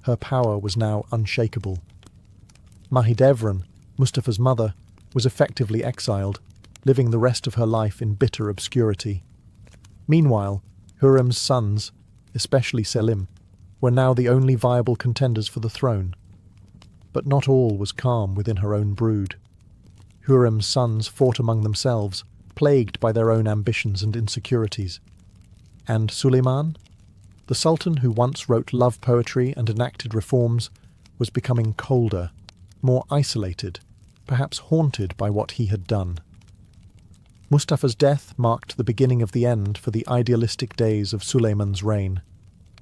her power was now unshakable. Mahidevran, Mustafa's mother, was effectively exiled, living the rest of her life in bitter obscurity. Meanwhile, Hurrem's sons, especially Selim, were now the only viable contenders for the throne. But not all was calm within her own brood. Hurrem's sons fought among themselves, plagued by their own ambitions and insecurities. And Suleiman, the sultan who once wrote love poetry and enacted reforms, was becoming colder, more isolated, perhaps haunted by what he had done. Mustafa's death marked the beginning of the end for the idealistic days of Suleiman's reign,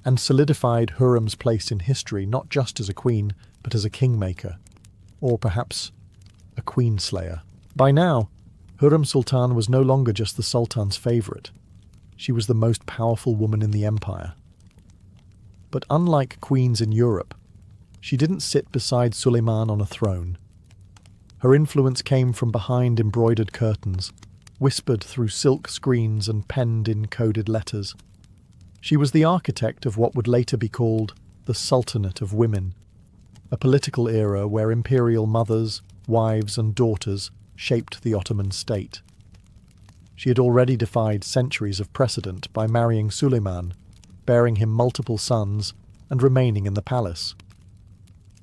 and solidified Hurrem's place in history not just as a queen, but as a kingmaker, or perhaps a queen-slayer. By now, Hurrem Sultan was no longer just the Sultan's favourite. She was the most powerful woman in the empire. But unlike queens in Europe, she didn't sit beside Suleiman on a throne. Her influence came from behind embroidered curtains, whispered through silk screens and penned in coded letters. She was the architect of what would later be called the Sultanate of Women, a political era where imperial mothers, wives and daughters shaped the Ottoman state. She had already defied centuries of precedent by marrying Suleiman, bearing him multiple sons, and remaining in the palace.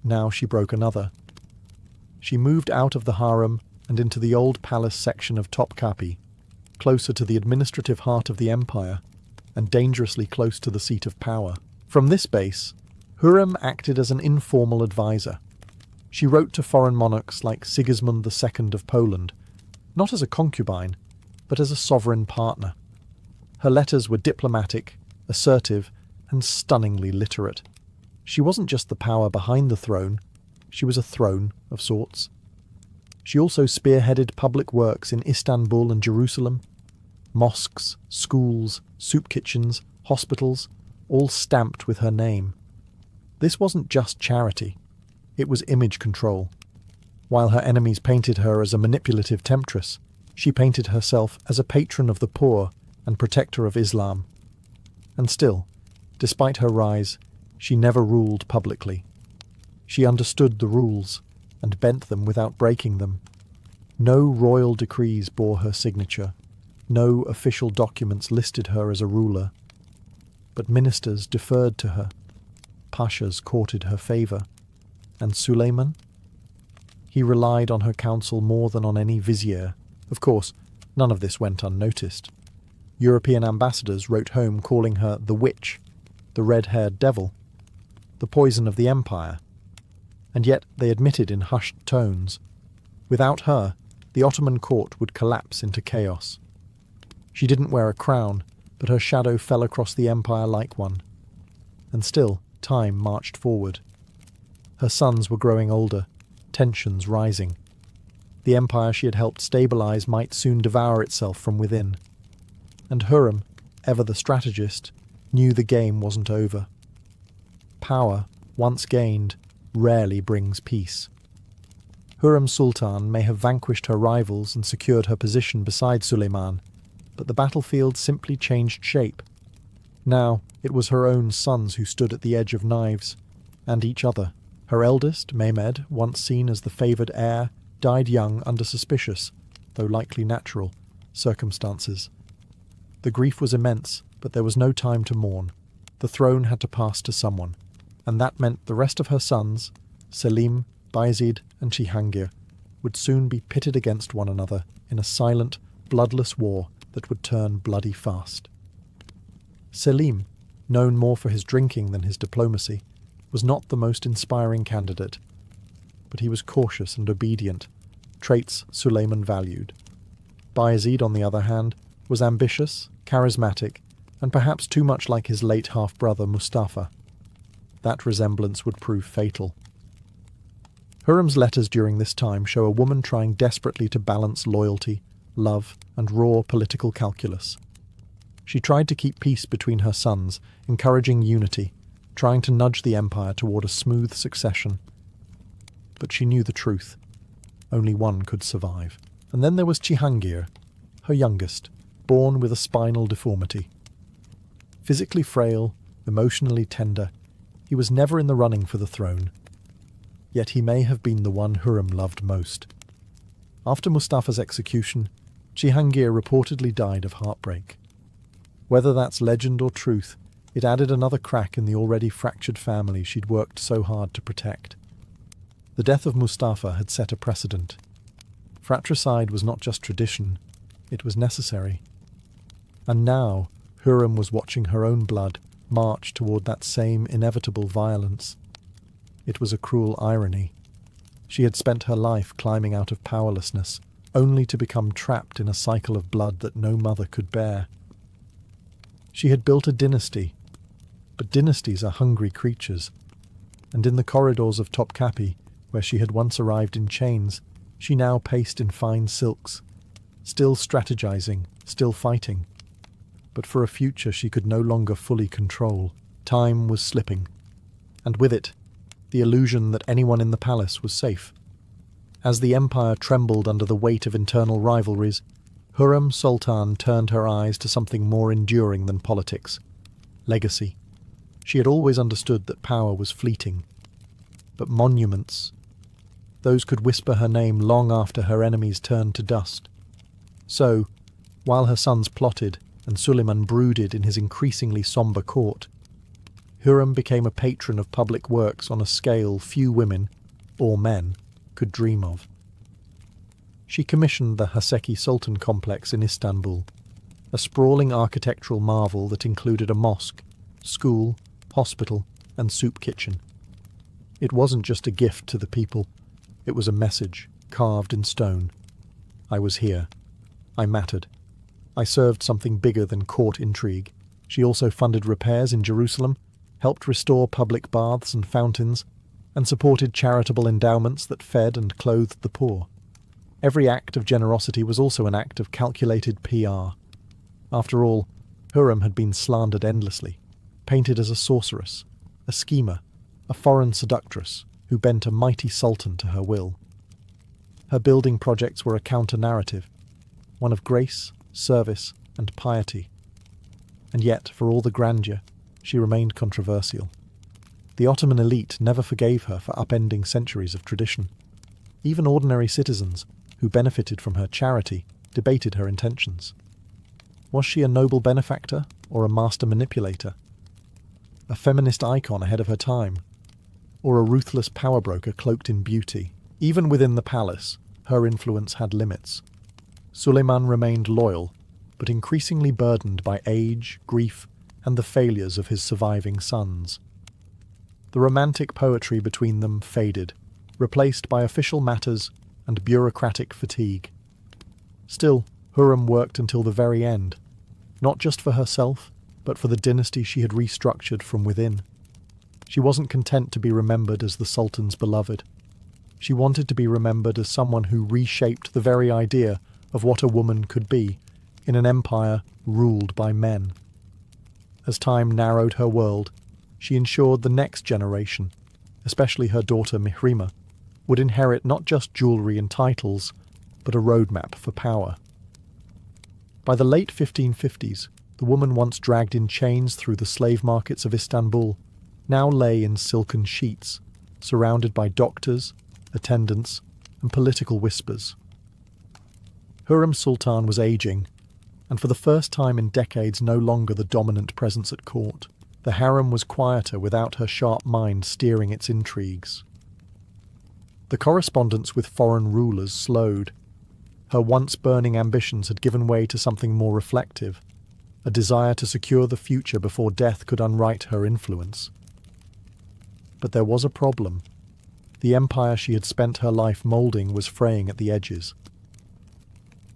Now she broke another. She moved out of the harem and into the old palace section of Topkapi, closer to the administrative heart of the empire, and dangerously close to the seat of power. From this base, Hürrem acted as an informal advisor. She wrote to foreign monarchs like Sigismund II of Poland, not as a concubine, but as a sovereign partner. Her letters were diplomatic, assertive, and stunningly literate. She wasn't just the power behind the throne, she was a throne of sorts. She also spearheaded public works in Istanbul and Jerusalem. Mosques, schools, soup kitchens, hospitals, all stamped with her name. This wasn't just charity, it was image control. While her enemies painted her as a manipulative temptress, she painted herself as a patron of the poor and protector of Islam. And still, despite her rise, she never ruled publicly. She understood the rules and bent them without breaking them. No royal decrees bore her signature. No official documents listed her as a ruler. But ministers deferred to her. Pashas courted her favour. And Suleiman? He relied on her counsel more than on any vizier. Of course, none of this went unnoticed. European ambassadors wrote home calling her the witch, the red-haired devil, the poison of the empire. And yet they admitted in hushed tones, without her, the Ottoman court would collapse into chaos. She didn't wear a crown, but her shadow fell across the empire like one. And still, time marched forward. Her sons were growing older, tensions rising. The empire she had helped stabilize might soon devour itself from within. And Hürrem, ever the strategist, knew the game wasn't over. Power, once gained, rarely brings peace. Hürrem Sultan may have vanquished her rivals and secured her position beside Suleiman, but the battlefield simply changed shape. Now it was her own sons who stood at the edge of knives, and each other. Her eldest, Mehmed, once seen as the favoured heir, died young under suspicious, though likely natural, circumstances. The grief was immense, but there was no time to mourn. The throne had to pass to someone, and that meant the rest of her sons, Selim, Bayezid, and Cihangir, would soon be pitted against one another in a silent, bloodless war that would turn bloody fast. Selim, known more for his drinking than his diplomacy, was not the most inspiring candidate, but he was cautious and obedient, traits Suleiman valued. Bayezid, on the other hand, was ambitious, charismatic, and perhaps too much like his late half-brother Mustafa. That resemblance would prove fatal. Hürrem's letters during this time show a woman trying desperately to balance loyalty, love, and raw political calculus. She tried to keep peace between her sons, encouraging unity, trying to nudge the empire toward a smooth succession. But she knew the truth. Only one could survive. And then there was Cihangir, her youngest, born with a spinal deformity. Physically frail, emotionally tender, he was never in the running for the throne. Yet he may have been the one Hürrem loved most. After Mustafa's execution, Cihangir reportedly died of heartbreak. Whether that's legend or truth, it added another crack in the already fractured family she'd worked so hard to protect. The death of Mustafa had set a precedent. Fratricide was not just tradition, it was necessary. And now, Hürrem was watching her own blood march toward that same inevitable violence. It was a cruel irony. She had spent her life climbing out of powerlessness, only to become trapped in a cycle of blood that no mother could bear. She had built a dynasty, but dynasties are hungry creatures, and in the corridors of Topkapi, where she had once arrived in chains, she now paced in fine silks, still strategizing, still fighting. But for a future she could no longer fully control. Time was slipping, and with it, the illusion that anyone in the palace was safe. As the empire trembled under the weight of internal rivalries, Hürrem Sultan turned her eyes to something more enduring than politics: legacy. She had always understood that power was fleeting. But monuments, those could whisper her name long after her enemies turned to dust. So, While her sons plotted and Suleiman brooded in his increasingly sombre court, Hurrem became a patron of public works on a scale few women, or men, could dream of. She commissioned the Haseki Sultan complex in Istanbul, a sprawling architectural marvel that included a mosque, school, hospital, and soup kitchen. It wasn't just a gift to the people, it was a message, carved in stone. I was here. I mattered. I served something bigger than court intrigue. She also funded repairs in Jerusalem, helped restore public baths and fountains, and supported charitable endowments that fed and clothed the poor. Every act of generosity was also an act of calculated PR. After all, Hurrem had been slandered endlessly, painted as a sorceress, a schemer, a foreign seductress who bent a mighty sultan to her will. Her building projects were a counter-narrative, one of grace, service, and piety. And yet, for all the grandeur, she remained controversial. The Ottoman elite never forgave her for upending centuries of tradition. Even ordinary citizens, who benefited from her charity, debated her intentions. Was she a noble benefactor or a master manipulator? A feminist icon ahead of her time? Or a ruthless power broker cloaked in beauty? Even within the palace, her influence had limits. Suleiman remained loyal, but increasingly burdened by age, grief, and the failures of his surviving sons. The romantic poetry between them faded, replaced by official matters and bureaucratic fatigue. Still, Hurrem worked until the very end, not just for herself, but for the dynasty she had restructured from within. She wasn't content to be remembered as the Sultan's beloved. She wanted to be remembered as someone who reshaped the very idea of what a woman could be in an empire ruled by men. As time narrowed her world, she ensured the next generation, especially her daughter Mihrima, would inherit not just jewellery and titles, but a roadmap for power. By the late 1550s, the woman once dragged in chains through the slave markets of Istanbul now lay in silken sheets, surrounded by doctors, attendants, and political whispers. Hurrem Sultan was aging, and for the first time in decades no longer the dominant presence at court. The harem was quieter without her sharp mind steering its intrigues. The correspondence with foreign rulers slowed. Her once burning ambitions had given way to something more reflective, a desire to secure the future before death could unwrite her influence. But there was a problem. The empire she had spent her life moulding was fraying at the edges.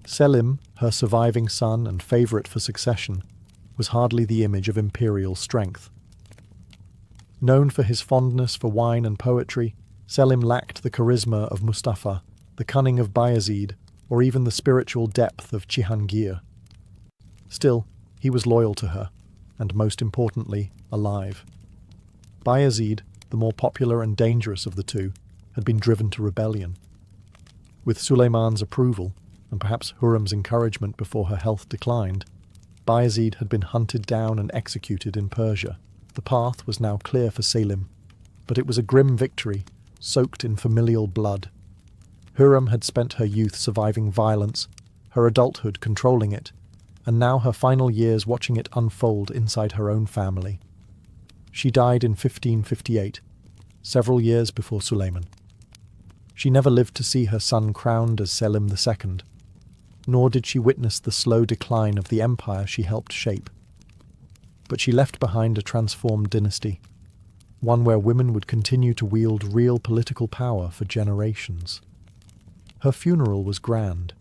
Selim, her surviving son and favourite for succession, was hardly the image of imperial strength. Known for his fondness for wine and poetry, Selim lacked the charisma of Mustafa, the cunning of Bayezid, or even the spiritual depth of Cihangir. Still, he was loyal to her, and most importantly, alive. Bayezid, the more popular and dangerous of the two, had been driven to rebellion. With Suleiman's approval, and perhaps Hurrem's encouragement before her health declined, Bayezid had been hunted down and executed in Persia. The path was now clear for Selim, but it was a grim victory, soaked in familial blood. Hurrem had spent her youth surviving violence, her adulthood controlling it, and now her final years watching it unfold inside her own family. She died in 1558, several years before Suleiman. She never lived to see her son crowned as Selim II, nor did she witness the slow decline of the empire she helped shape. But she left behind a transformed dynasty, one where women would continue to wield real political power for generations. Her funeral was grand.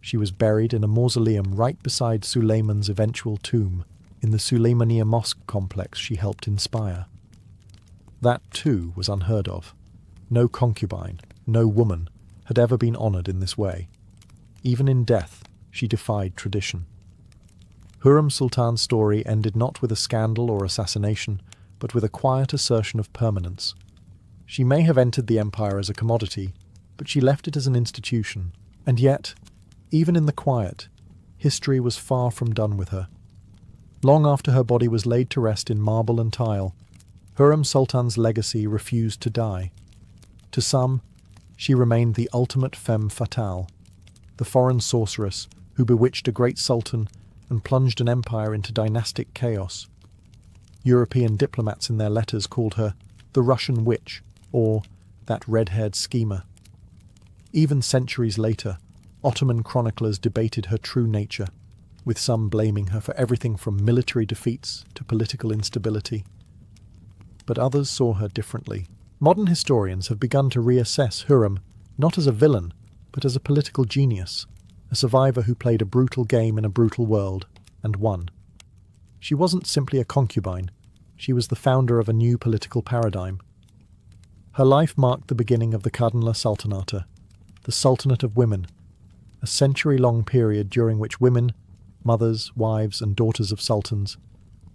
She was buried in a mausoleum right beside Suleiman's eventual tomb in the Suleymaniye mosque complex she helped inspire. That, too, was unheard of. No concubine, no woman, had ever been honoured in this way. Even in death, she defied tradition. Hurrem Sultan's story ended not with a scandal or assassination, but with a quiet assertion of permanence. She may have entered the empire as a commodity, but she left it as an institution. And yet, even in the quiet, history was far from done with her. Long after her body was laid to rest in marble and tile, Hurrem Sultan's legacy refused to die. To some, she remained the ultimate femme fatale, the foreign sorceress who bewitched a great sultan and plunged an empire into dynastic chaos. European diplomats in their letters called her the Russian witch, or that red-haired schemer. Even centuries later, Ottoman chroniclers debated her true nature, with some blaming her for everything from military defeats to political instability. But others saw her differently. Modern historians have begun to reassess Hürrem not as a villain, but as a political genius, a survivor who played a brutal game in a brutal world, and won. She wasn't simply a concubine, she was the founder of a new political paradigm. Her life marked the beginning of the Kadınlar Sultanate, the Sultanate of Women, a century-long period during which women, mothers, wives, and daughters of sultans,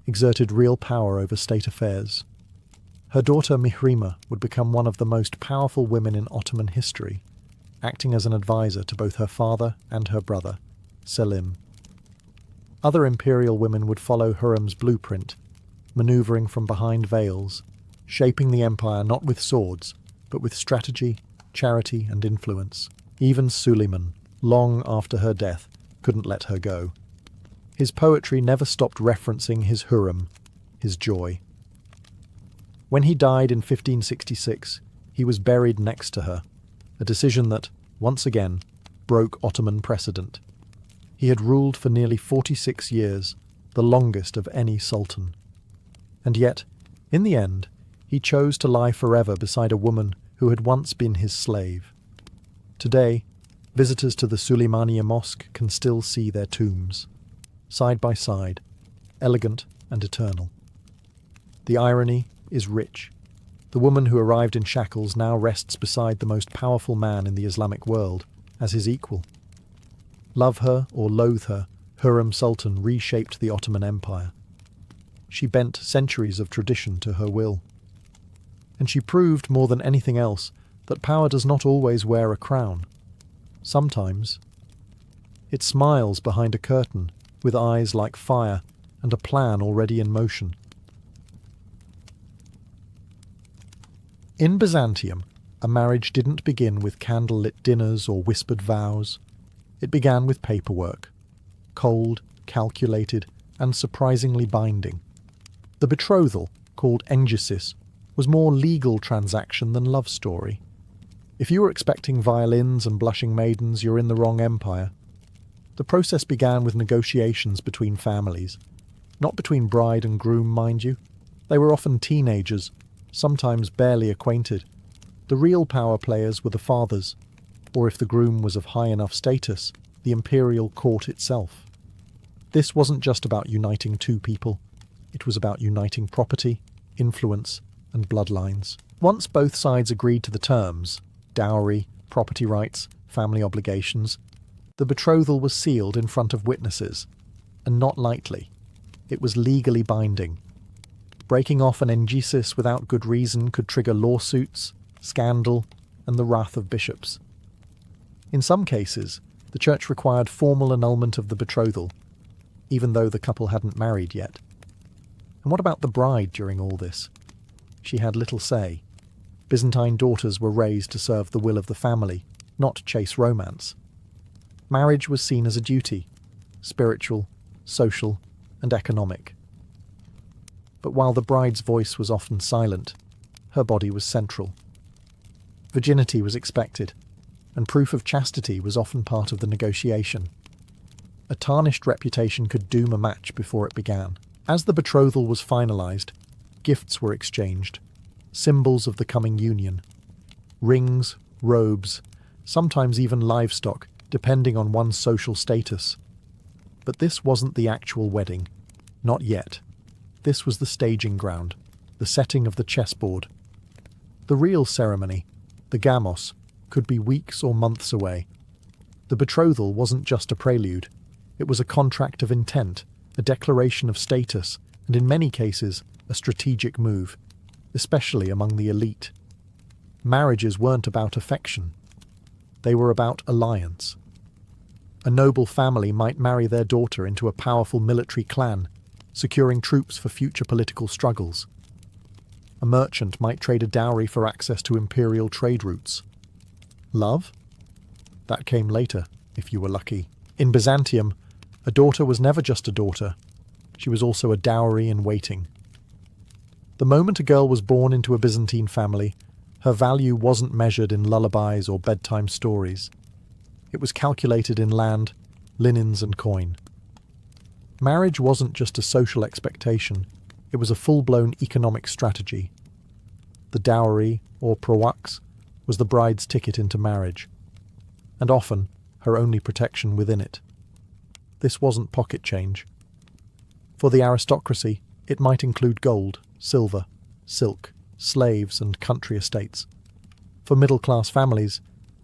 exerted real power over state affairs. Her daughter Mihrima would become one of the most powerful women in Ottoman history, acting as an advisor to both her father and her brother, Selim. Other imperial women would follow Hürrem's blueprint, maneuvering from behind veils, shaping the empire not with swords, but with strategy, charity, and influence. Even Suleiman, long after her death, couldn't let her go. His poetry never stopped referencing his Hürrem, his joy. When he died in 1566, he was buried next to her, a decision that, once again, broke Ottoman precedent. He had ruled for nearly 46 years, the longest of any sultan. And yet, in the end, he chose to lie forever beside a woman who had once been his slave. Today, visitors to the Süleymaniye Mosque can still see their tombs, side by side, elegant and eternal. The irony is rich. The woman who arrived in shackles now rests beside the most powerful man in the Islamic world, as his equal. Love her or loathe her, Hürrem Sultan reshaped the Ottoman Empire. She bent centuries of tradition to her will. And she proved more than anything else that power does not always wear a crown. Sometimes it smiles behind a curtain with eyes like fire and a plan already in motion. In Byzantium, a marriage didn't begin with candle-lit dinners or whispered vows. It began with paperwork, cold, calculated, and surprisingly binding. The betrothal, called engisis, was more legal transaction than love story. If you were expecting violins and blushing maidens, you're in the wrong empire. The process began with negotiations between families. Not between bride and groom, mind you. They were often teenagers, sometimes barely acquainted. The real power players were the fathers, or if the groom was of high enough status, the imperial court itself. This wasn't just about uniting two people. It was about uniting property, influence, and bloodlines. Once both sides agreed to the terms, dowry, property rights, family obligations, the betrothal was sealed in front of witnesses, and not lightly. It was legally binding. Breaking off an engisis without good reason could trigger lawsuits, scandal, and the wrath of bishops. In some cases, the church required formal annulment of the betrothal, even though the couple hadn't married yet. And what about the bride during all this? She had little say. Byzantine daughters were raised to serve the will of the family, not chase romance. Marriage was seen as a duty, spiritual, social, and economic. But while the bride's voice was often silent, her body was central. Virginity was expected, and proof of chastity was often part of the negotiation. A tarnished reputation could doom a match before it began. As the betrothal was finalised, gifts were exchanged, symbols of the coming union. Rings, robes, sometimes even livestock, depending on one's social status. But this wasn't the actual wedding. Not yet. This was the staging ground, the setting of the chessboard. The real ceremony, the gamos, could be weeks or months away. The betrothal wasn't just a prelude. It was a contract of intent, a declaration of status, and in many cases, a strategic move, especially among the elite. Marriages weren't about affection. They were about alliance. A noble family might marry their daughter into a powerful military clan, securing troops for future political struggles. A merchant might trade a dowry for access to imperial trade routes. Love? That came later, if you were lucky. In Byzantium, a daughter was never just a daughter. She was also a dowry in waiting. The moment a girl was born into a Byzantine family, her value wasn't measured in lullabies or bedtime stories. It was calculated in land, linens and coin. Marriage wasn't just a social expectation, it was a full-blown economic strategy. The dowry, or prowaks, was the bride's ticket into marriage, and often her only protection within it. This wasn't pocket change. For the aristocracy, it might include gold, silver, silk, slaves and country estates. For middle-class families,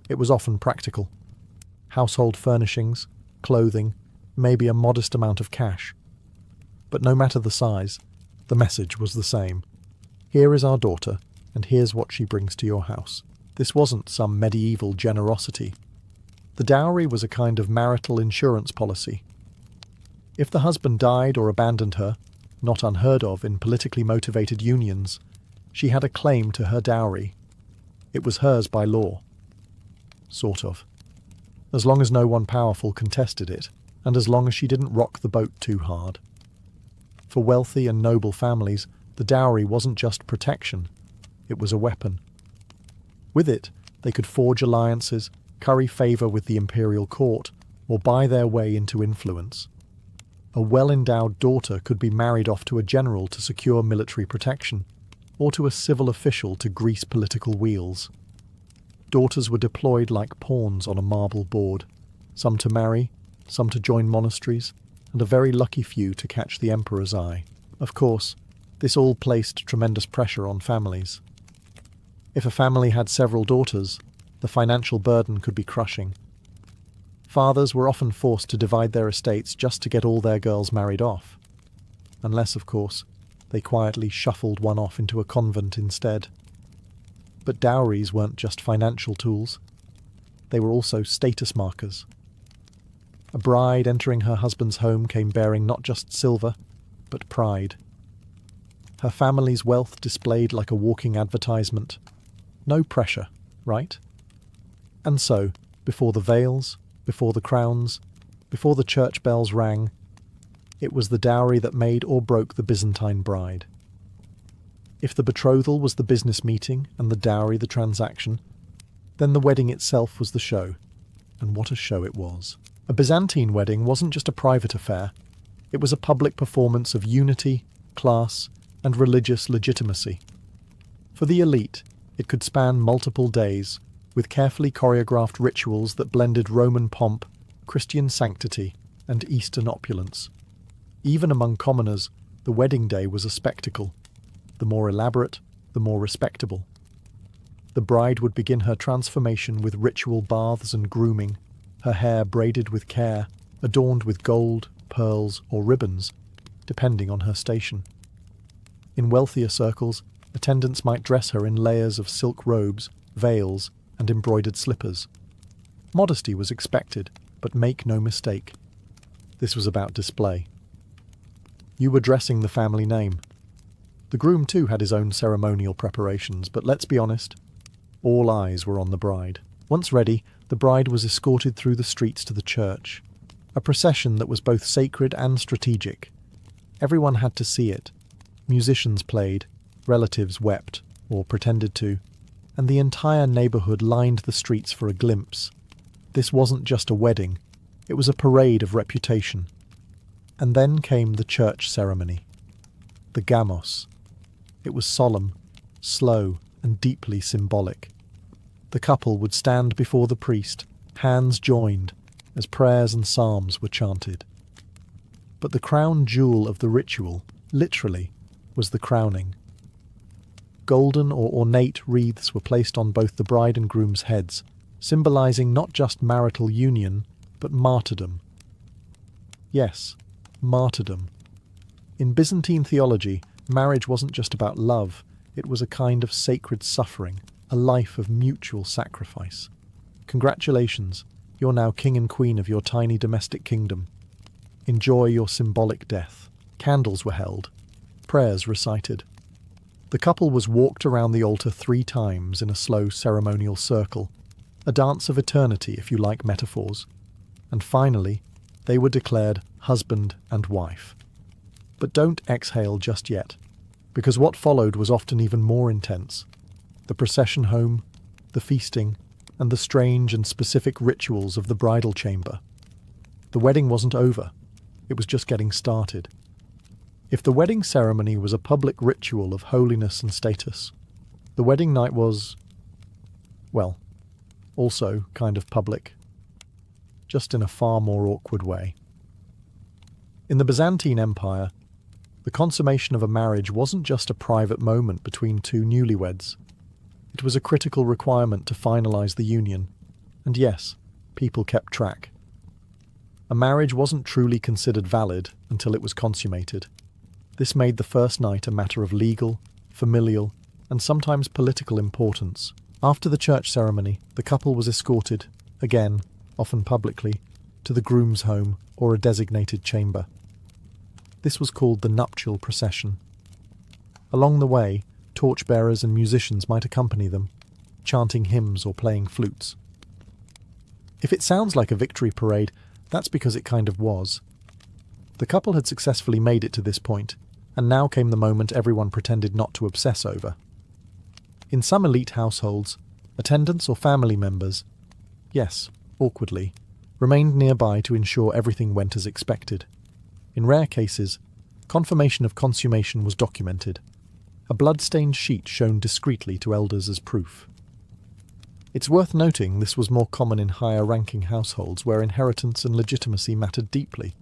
it was often practical. Household furnishings, clothing, maybe a modest amount of cash. But no matter the size, the message was the same. Here is our daughter, and here's what she brings to your house. This wasn't some medieval generosity. The dowry was a kind of marital insurance policy. If the husband died or abandoned her, not unheard of in politically motivated unions, she had a claim to her dowry. It was hers by law. Sort of. As long as no one powerful contested it, and as long as she didn't rock the boat too hard. For wealthy and noble families, the dowry wasn't just protection, it was a weapon. With it, they could forge alliances, curry favour with the imperial court, or buy their way into influence. A well-endowed daughter could be married off to a general to secure military protection, or to a civil official to grease political wheels. Daughters were deployed like pawns on a marble board, some to marry, some to join monasteries, and a very lucky few to catch the emperor's eye. Of course, this all placed tremendous pressure on families. If a family had several daughters, the financial burden could be crushing. Fathers were often forced to divide their estates just to get all their girls married off. Unless, of course, they quietly shuffled one off into a convent instead. But dowries weren't just financial tools. They were also status markers. A bride entering her husband's home came bearing not just silver, but pride. Her family's wealth displayed like a walking advertisement. No pressure, right? And so, before the veils, before the crowns, before the church bells rang, it was the dowry that made or broke the Byzantine bride. If the betrothal was the business meeting and the dowry the transaction, then the wedding itself was the show. And what a show it was. A Byzantine wedding wasn't just a private affair. It was a public performance of unity, class, and religious legitimacy. For the elite, it could span multiple days, with carefully choreographed rituals that blended Roman pomp, Christian sanctity, and Eastern opulence. Even among commoners, the wedding day was a spectacle. The more elaborate, the more respectable. The bride would begin her transformation with ritual baths and grooming, her hair braided with care, adorned with gold, pearls, or ribbons, depending on her station. In wealthier circles, attendants might dress her in layers of silk robes, veils, and embroidered slippers. Modesty was expected, but make no mistake. This was about display. You were dressing the family name. The groom too had his own ceremonial preparations, but let's be honest, all eyes were on the bride. Once ready, the bride was escorted through the streets to the church, a procession that was both sacred and strategic. Everyone had to see it. Musicians played, relatives wept, or pretended to, and the entire neighbourhood lined the streets for a glimpse. This wasn't just a wedding, it was a parade of reputation. And then came the church ceremony. The gamos. It was solemn, slow, and deeply symbolic. The couple would stand before the priest, hands joined, as prayers and psalms were chanted. But the crown jewel of the ritual, literally, was the crowning. Golden or ornate wreaths were placed on both the bride and groom's heads, symbolizing not just marital union, but martyrdom. Yes, martyrdom. In Byzantine theology, marriage wasn't just about love, it was a kind of sacred suffering, a life of mutual sacrifice. Congratulations, you're now king and queen of your tiny domestic kingdom. Enjoy your symbolic death. Candles were held, prayers recited. The couple was walked around the altar 3 times in a slow ceremonial circle, a dance of eternity if you like metaphors. and finally, they were declared husband and wife. But don't exhale just yet, because what followed was often even more intense. The procession home, the feasting, and the strange and specific rituals of the bridal chamber. The wedding wasn't over, it was just getting started. If the wedding ceremony was a public ritual of holiness and status, the wedding night was, well, also kind of public, just in a far more awkward way. In the Byzantine Empire, the consummation of a marriage wasn't just a private moment between two newlyweds. It was a critical requirement to finalize the union, and yes, people kept track. A marriage wasn't truly considered valid until it was consummated. This made the first night a matter of legal, familial, and sometimes political importance. After the church ceremony, the couple was escorted, again, often publicly, to the groom's home or a designated chamber. This was called the nuptial procession. Along the way, torchbearers and musicians might accompany them, chanting hymns or playing flutes. If it sounds like a victory parade, that's because it kind of was. The couple had successfully made it to this point, and now came the moment everyone pretended not to obsess over. In some elite households, attendants or family members, yes, awkwardly, remained nearby to ensure everything went as expected. In rare cases, confirmation of consummation was documented. A blood-stained sheet shown discreetly to elders as proof. It's worth noting this was more common in higher-ranking households where inheritance and legitimacy mattered deeply.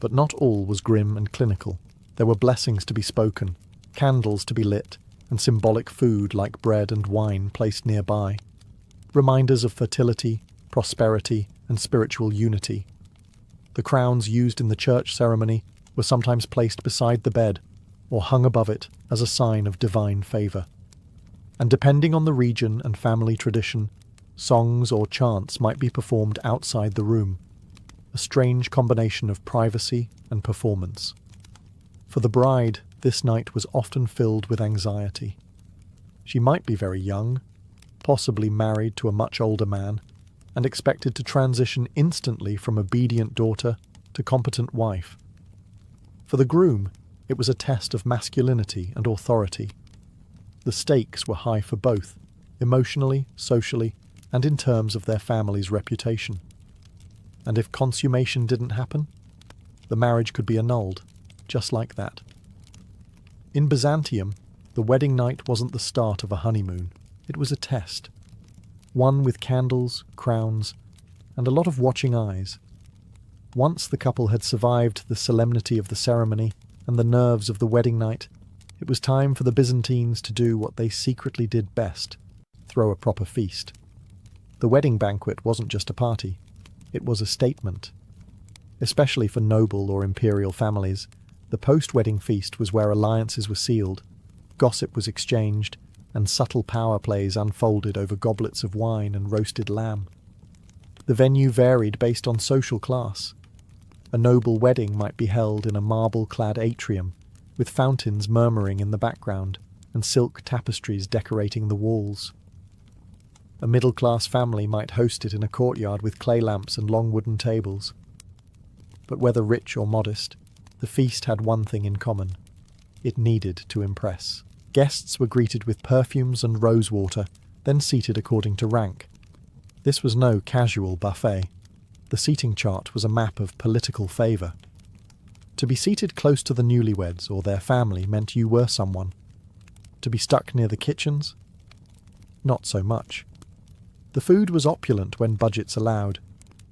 But not all was grim and clinical. There were blessings to be spoken, candles to be lit, and symbolic food like bread and wine placed nearby. Reminders of fertility, prosperity, and spiritual unity. The crowns used in the church ceremony were sometimes placed beside the bed or hung above it as a sign of divine favour. And depending on the region and family tradition, songs or chants might be performed outside the room, a strange combination of privacy and performance. For the bride, this night was often filled with anxiety. She might be very young, possibly married to a much older man, and expected to transition instantly from obedient daughter to competent wife. For the groom, it was a test of masculinity and authority. The stakes were high for both, emotionally, socially, and in terms of their family's reputation. And if consummation didn't happen, the marriage could be annulled, just like that. In Byzantium, the wedding night wasn't the start of a honeymoon, it was a test. One with candles, crowns, and a lot of watching eyes. Once the couple had survived the solemnity of the ceremony and the nerves of the wedding night, it was time for the Byzantines to do what they secretly did best, throw a proper feast. The wedding banquet wasn't just a party, it was a statement. Especially for noble or imperial families, the post-wedding feast was where alliances were sealed, gossip was exchanged, and subtle power plays unfolded over goblets of wine and roasted lamb. The venue varied based on social class. A noble wedding might be held in a marble-clad atrium, with fountains murmuring in the background and silk tapestries decorating the walls. A middle-class family might host it in a courtyard with clay lamps and long wooden tables. But whether rich or modest, the feast had one thing in common. It needed to impress. Guests were greeted with perfumes and rosewater, then seated according to rank. This was no casual buffet. The seating chart was a map of political favour. To be seated close to the newlyweds or their family meant you were someone. To be stuck near the kitchens? Not so much. The food was opulent when budgets allowed.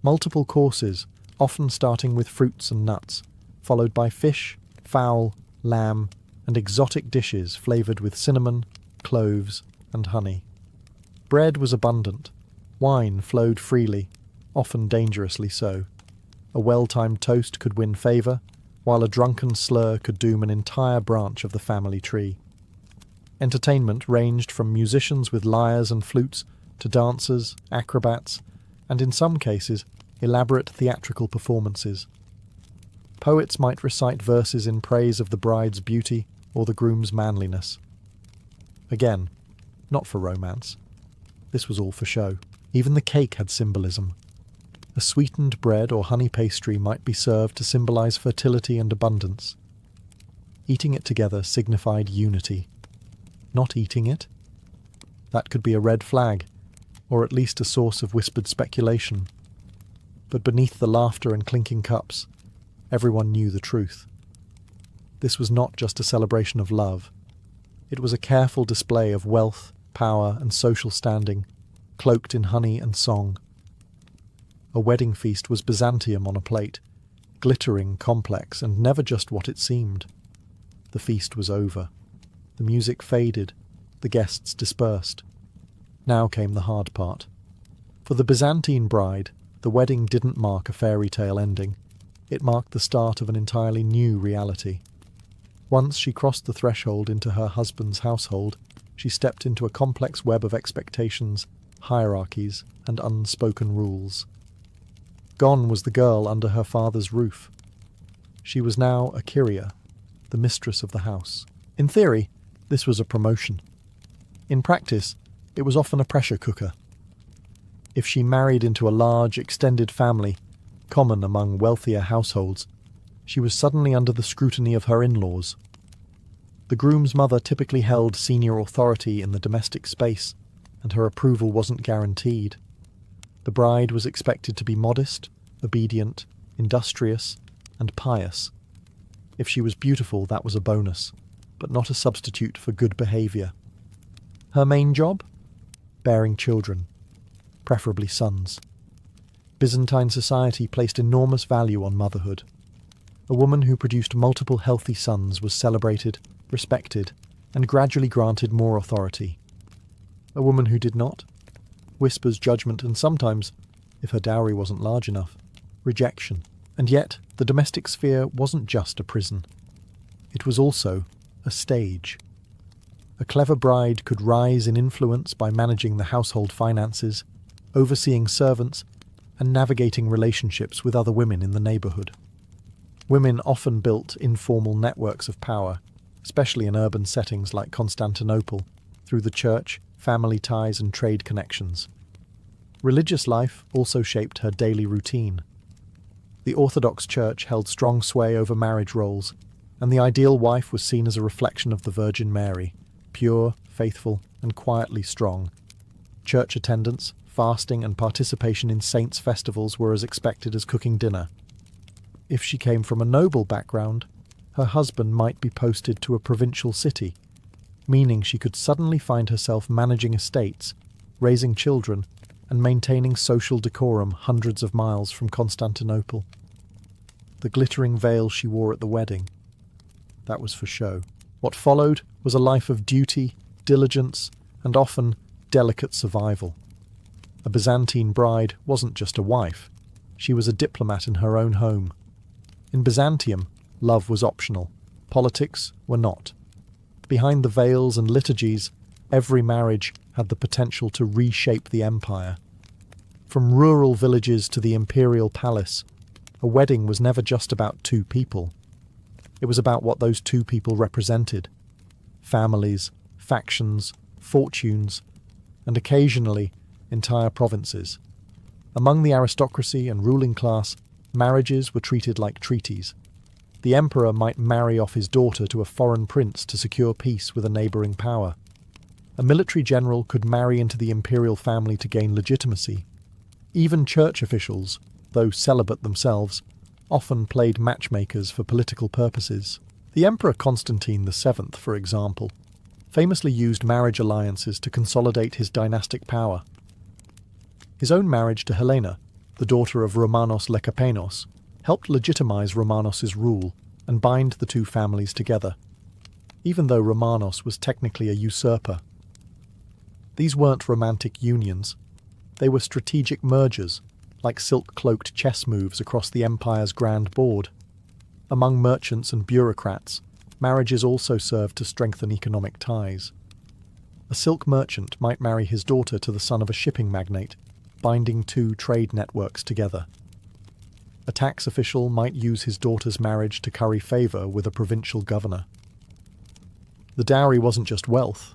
Multiple courses, often starting with fruits and nuts, followed by fish, fowl, lamb, and exotic dishes flavoured with cinnamon, cloves, and honey. Bread was abundant. Wine flowed freely, often dangerously so. A well-timed toast could win favour, while a drunken slur could doom an entire branch of the family tree. Entertainment ranged from musicians with lyres and flutes to dancers, acrobats, and in some cases, elaborate theatrical performances. Poets might recite verses in praise of the bride's beauty or the groom's manliness. Again, not for romance. This was all for show. Even the cake had symbolism. A sweetened bread or honey pastry might be served to symbolize fertility and abundance. Eating it together signified unity. Not eating it? That could be a red flag, or at least a source of whispered speculation. But beneath the laughter and clinking cups, everyone knew the truth. This was not just a celebration of love. It was a careful display of wealth, power, and social standing, cloaked in honey and song. A wedding feast was Byzantium on a plate, glittering, complex, and never just what it seemed. The feast was over. The music faded. The guests dispersed. Now came the hard part. For the Byzantine bride, the wedding didn't mark a fairy tale ending. It marked the start of an entirely new reality. Once she crossed the threshold into her husband's household, she stepped into a complex web of expectations, hierarchies, and unspoken rules. Gone was the girl under her father's roof. She was now a Kyria, the mistress of the house. In theory, this was a promotion. In practice, it was often a pressure cooker. If she married into a large, extended family, common among wealthier households, she was suddenly under the scrutiny of her in-laws. The groom's mother typically held senior authority in the domestic space, and her approval wasn't guaranteed. The bride was expected to be modest, obedient, industrious, and pious. If she was beautiful, that was a bonus, but not a substitute for good behaviour. Her main job? Bearing children, preferably sons. Byzantine society placed enormous value on motherhood. A woman who produced multiple healthy sons was celebrated, respected, and gradually granted more authority. A woman who did not? Whispers, judgment, and sometimes, if her dowry wasn't large enough, rejection. And yet, the domestic sphere wasn't just a prison. It was also a stage. A clever bride could rise in influence by managing the household finances, overseeing servants, and navigating relationships with other women in the neighbourhood. Women often built informal networks of power, especially in urban settings like Constantinople, through the church, family ties, and trade connections. Religious life also shaped her daily routine. The Orthodox Church held strong sway over marriage roles, and the ideal wife was seen as a reflection of the Virgin Mary, pure, faithful, and quietly strong. Church attendance, fasting, and participation in saints' festivals were as expected as cooking dinner. If she came from a noble background, her husband might be posted to a provincial city, meaning she could suddenly find herself managing estates, raising children, and maintaining social decorum hundreds of miles from Constantinople. The glittering veil she wore at the wedding, that was for show. What followed was a life of duty, diligence, and often delicate survival. A Byzantine bride wasn't just a wife, she was a diplomat in her own home. In Byzantium, love was optional, politics were not. Behind the veils and liturgies, every marriage had the potential to reshape the empire. From rural villages to the imperial palace, a wedding was never just about two people. It was about what those two people represented. Families, factions, fortunes, and occasionally entire provinces. Among the aristocracy and ruling class, marriages were treated like treaties. The emperor might marry off his daughter to a foreign prince to secure peace with a neighbouring power. A military general could marry into the imperial family to gain legitimacy. Even church officials, though celibate themselves, often played matchmakers for political purposes. The Emperor Constantine VII, for example, famously used marriage alliances to consolidate his dynastic power. His own marriage to Helena, the daughter of Romanos Lekapenos, helped legitimize Romanos's rule and bind the two families together, even though Romanos was technically a usurper. These weren't romantic unions. They were strategic mergers, like silk-cloaked chess moves across the empire's grand board. Among merchants and bureaucrats, marriages also served to strengthen economic ties. A silk merchant might marry his daughter to the son of a shipping magnate, binding two trade networks together. A tax official might use his daughter's marriage to curry favour with a provincial governor. The dowry wasn't just wealth,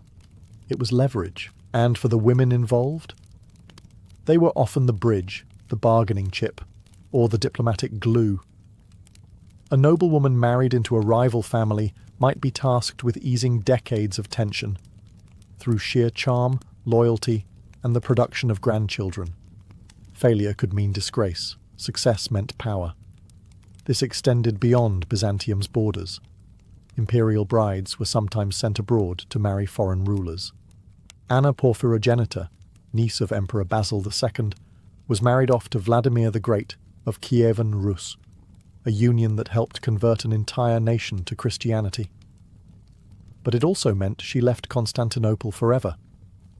it was leverage. And for the women involved? They were often the bridge, the bargaining chip, or the diplomatic glue. A noblewoman married into a rival family might be tasked with easing decades of tension through sheer charm, loyalty, and the production of grandchildren. Failure could mean disgrace. Success meant power. This extended beyond Byzantium's borders. Imperial brides were sometimes sent abroad to marry foreign rulers. Anna Porphyrogenita, niece of Emperor Basil II, was married off to Vladimir the Great of Kievan Rus, a union that helped convert an entire nation to Christianity. But it also meant she left Constantinople forever,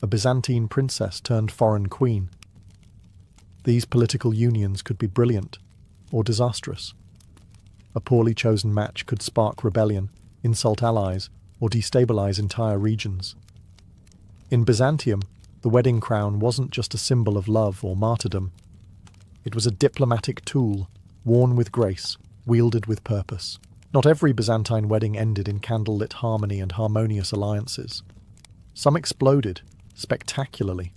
a Byzantine princess turned foreign queen. These political unions could be brilliant or disastrous. A poorly chosen match could spark rebellion, insult allies, or destabilize entire regions. In Byzantium, the wedding crown wasn't just a symbol of love or martyrdom. It was a diplomatic tool, worn with grace, wielded with purpose. Not every Byzantine wedding ended in candlelit harmony and harmonious alliances. Some exploded, spectacularly.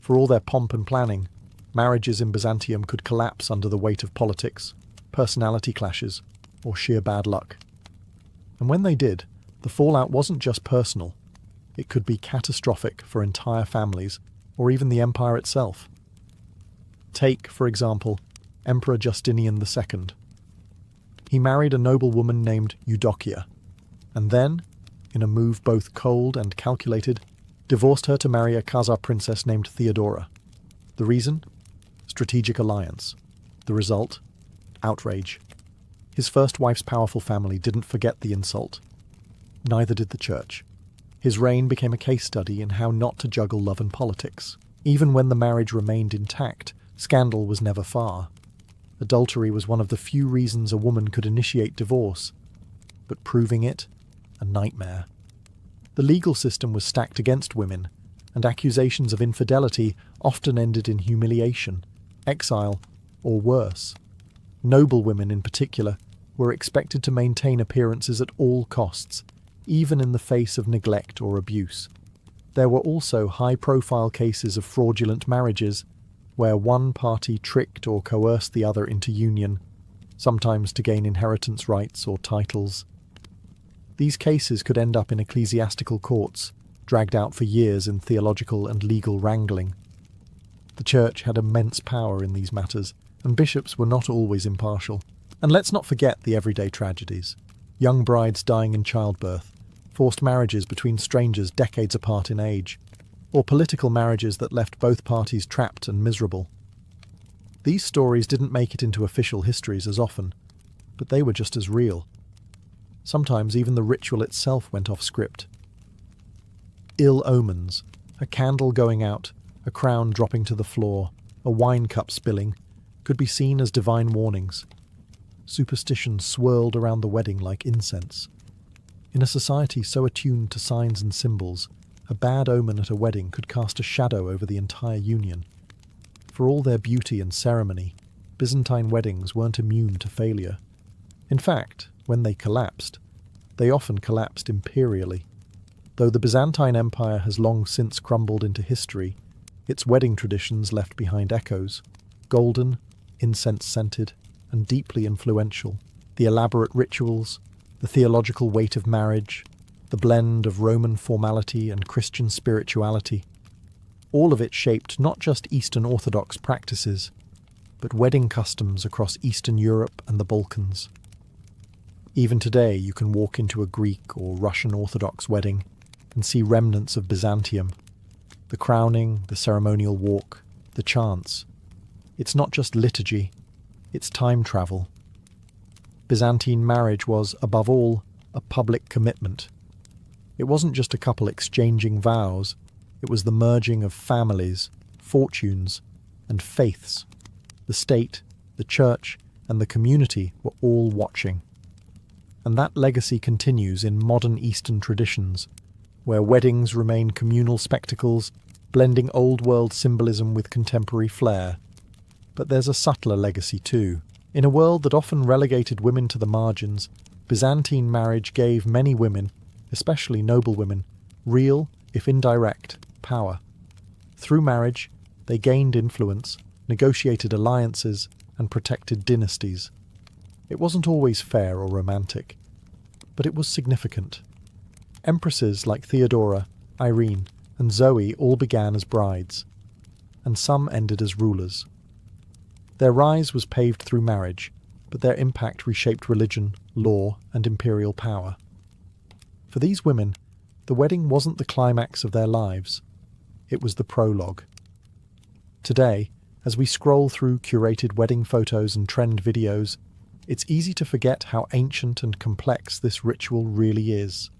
For all their pomp and planning, marriages in Byzantium could collapse under the weight of politics, personality clashes, or sheer bad luck. And when they did, the fallout wasn't just personal. It could be catastrophic for entire families, or even the empire itself. Take, for example, Emperor Justinian II. He married a noblewoman named Eudokia, and then, in a move both cold and calculated, divorced her to marry a Khazar princess named Theodora. The reason? Strategic alliance. The result? Outrage. His first wife's powerful family didn't forget the insult. Neither did the church. His reign became a case study in how not to juggle love and politics. Even when the marriage remained intact, scandal was never far. Adultery was one of the few reasons a woman could initiate divorce, but proving it, a nightmare. The legal system was stacked against women, and accusations of infidelity often ended in humiliation, exile, or worse. Noblewomen in particular were expected to maintain appearances at all costs, even in the face of neglect or abuse. There were also high-profile cases of fraudulent marriages, where one party tricked or coerced the other into union, sometimes to gain inheritance rights or titles. These cases could end up in ecclesiastical courts, dragged out for years in theological and legal wrangling. The church had immense power in these matters, and bishops were not always impartial. And let's not forget the everyday tragedies. Young brides dying in childbirth, forced marriages between strangers decades apart in age, or political marriages that left both parties trapped and miserable. These stories didn't make it into official histories as often, but they were just as real. Sometimes even the ritual itself went off script. Ill omens, a candle going out, a crown dropping to the floor, a wine cup spilling, could be seen as divine warnings. Superstition swirled around the wedding like incense. In a society so attuned to signs and symbols, a bad omen at a wedding could cast a shadow over the entire union. For all their beauty and ceremony, Byzantine weddings weren't immune to failure. In fact, when they collapsed, they often collapsed imperially. Though the Byzantine Empire has long since crumbled into history, its wedding traditions left behind echoes, golden, incense-scented, and deeply influential. The elaborate rituals, the theological weight of marriage, the blend of Roman formality and Christian spirituality, all of it shaped not just Eastern Orthodox practices, but wedding customs across Eastern Europe and the Balkans. Even today you can walk into a Greek or Russian Orthodox wedding and see remnants of Byzantium. The crowning, the ceremonial walk, the chants. It's not just liturgy, it's time travel. Byzantine marriage was, above all, a public commitment. It wasn't just a couple exchanging vows, it was the merging of families, fortunes, and faiths. The state, the church, and the community were all watching. And that legacy continues in modern Eastern traditions, where weddings remain communal spectacles, blending old-world symbolism with contemporary flair. But there's a subtler legacy too. In a world that often relegated women to the margins, Byzantine marriage gave many women, especially noble women, real, if indirect, power. Through marriage, they gained influence, negotiated alliances, and protected dynasties. It wasn't always fair or romantic, but it was significant. Empresses like Theodora, Irene, and Zoe all began as brides, and some ended as rulers. Their rise was paved through marriage, but their impact reshaped religion, law, and imperial power. For these women, the wedding wasn't the climax of their lives, it was the prologue. Today, as we scroll through curated wedding photos and trend videos, it's easy to forget how ancient and complex this ritual really is.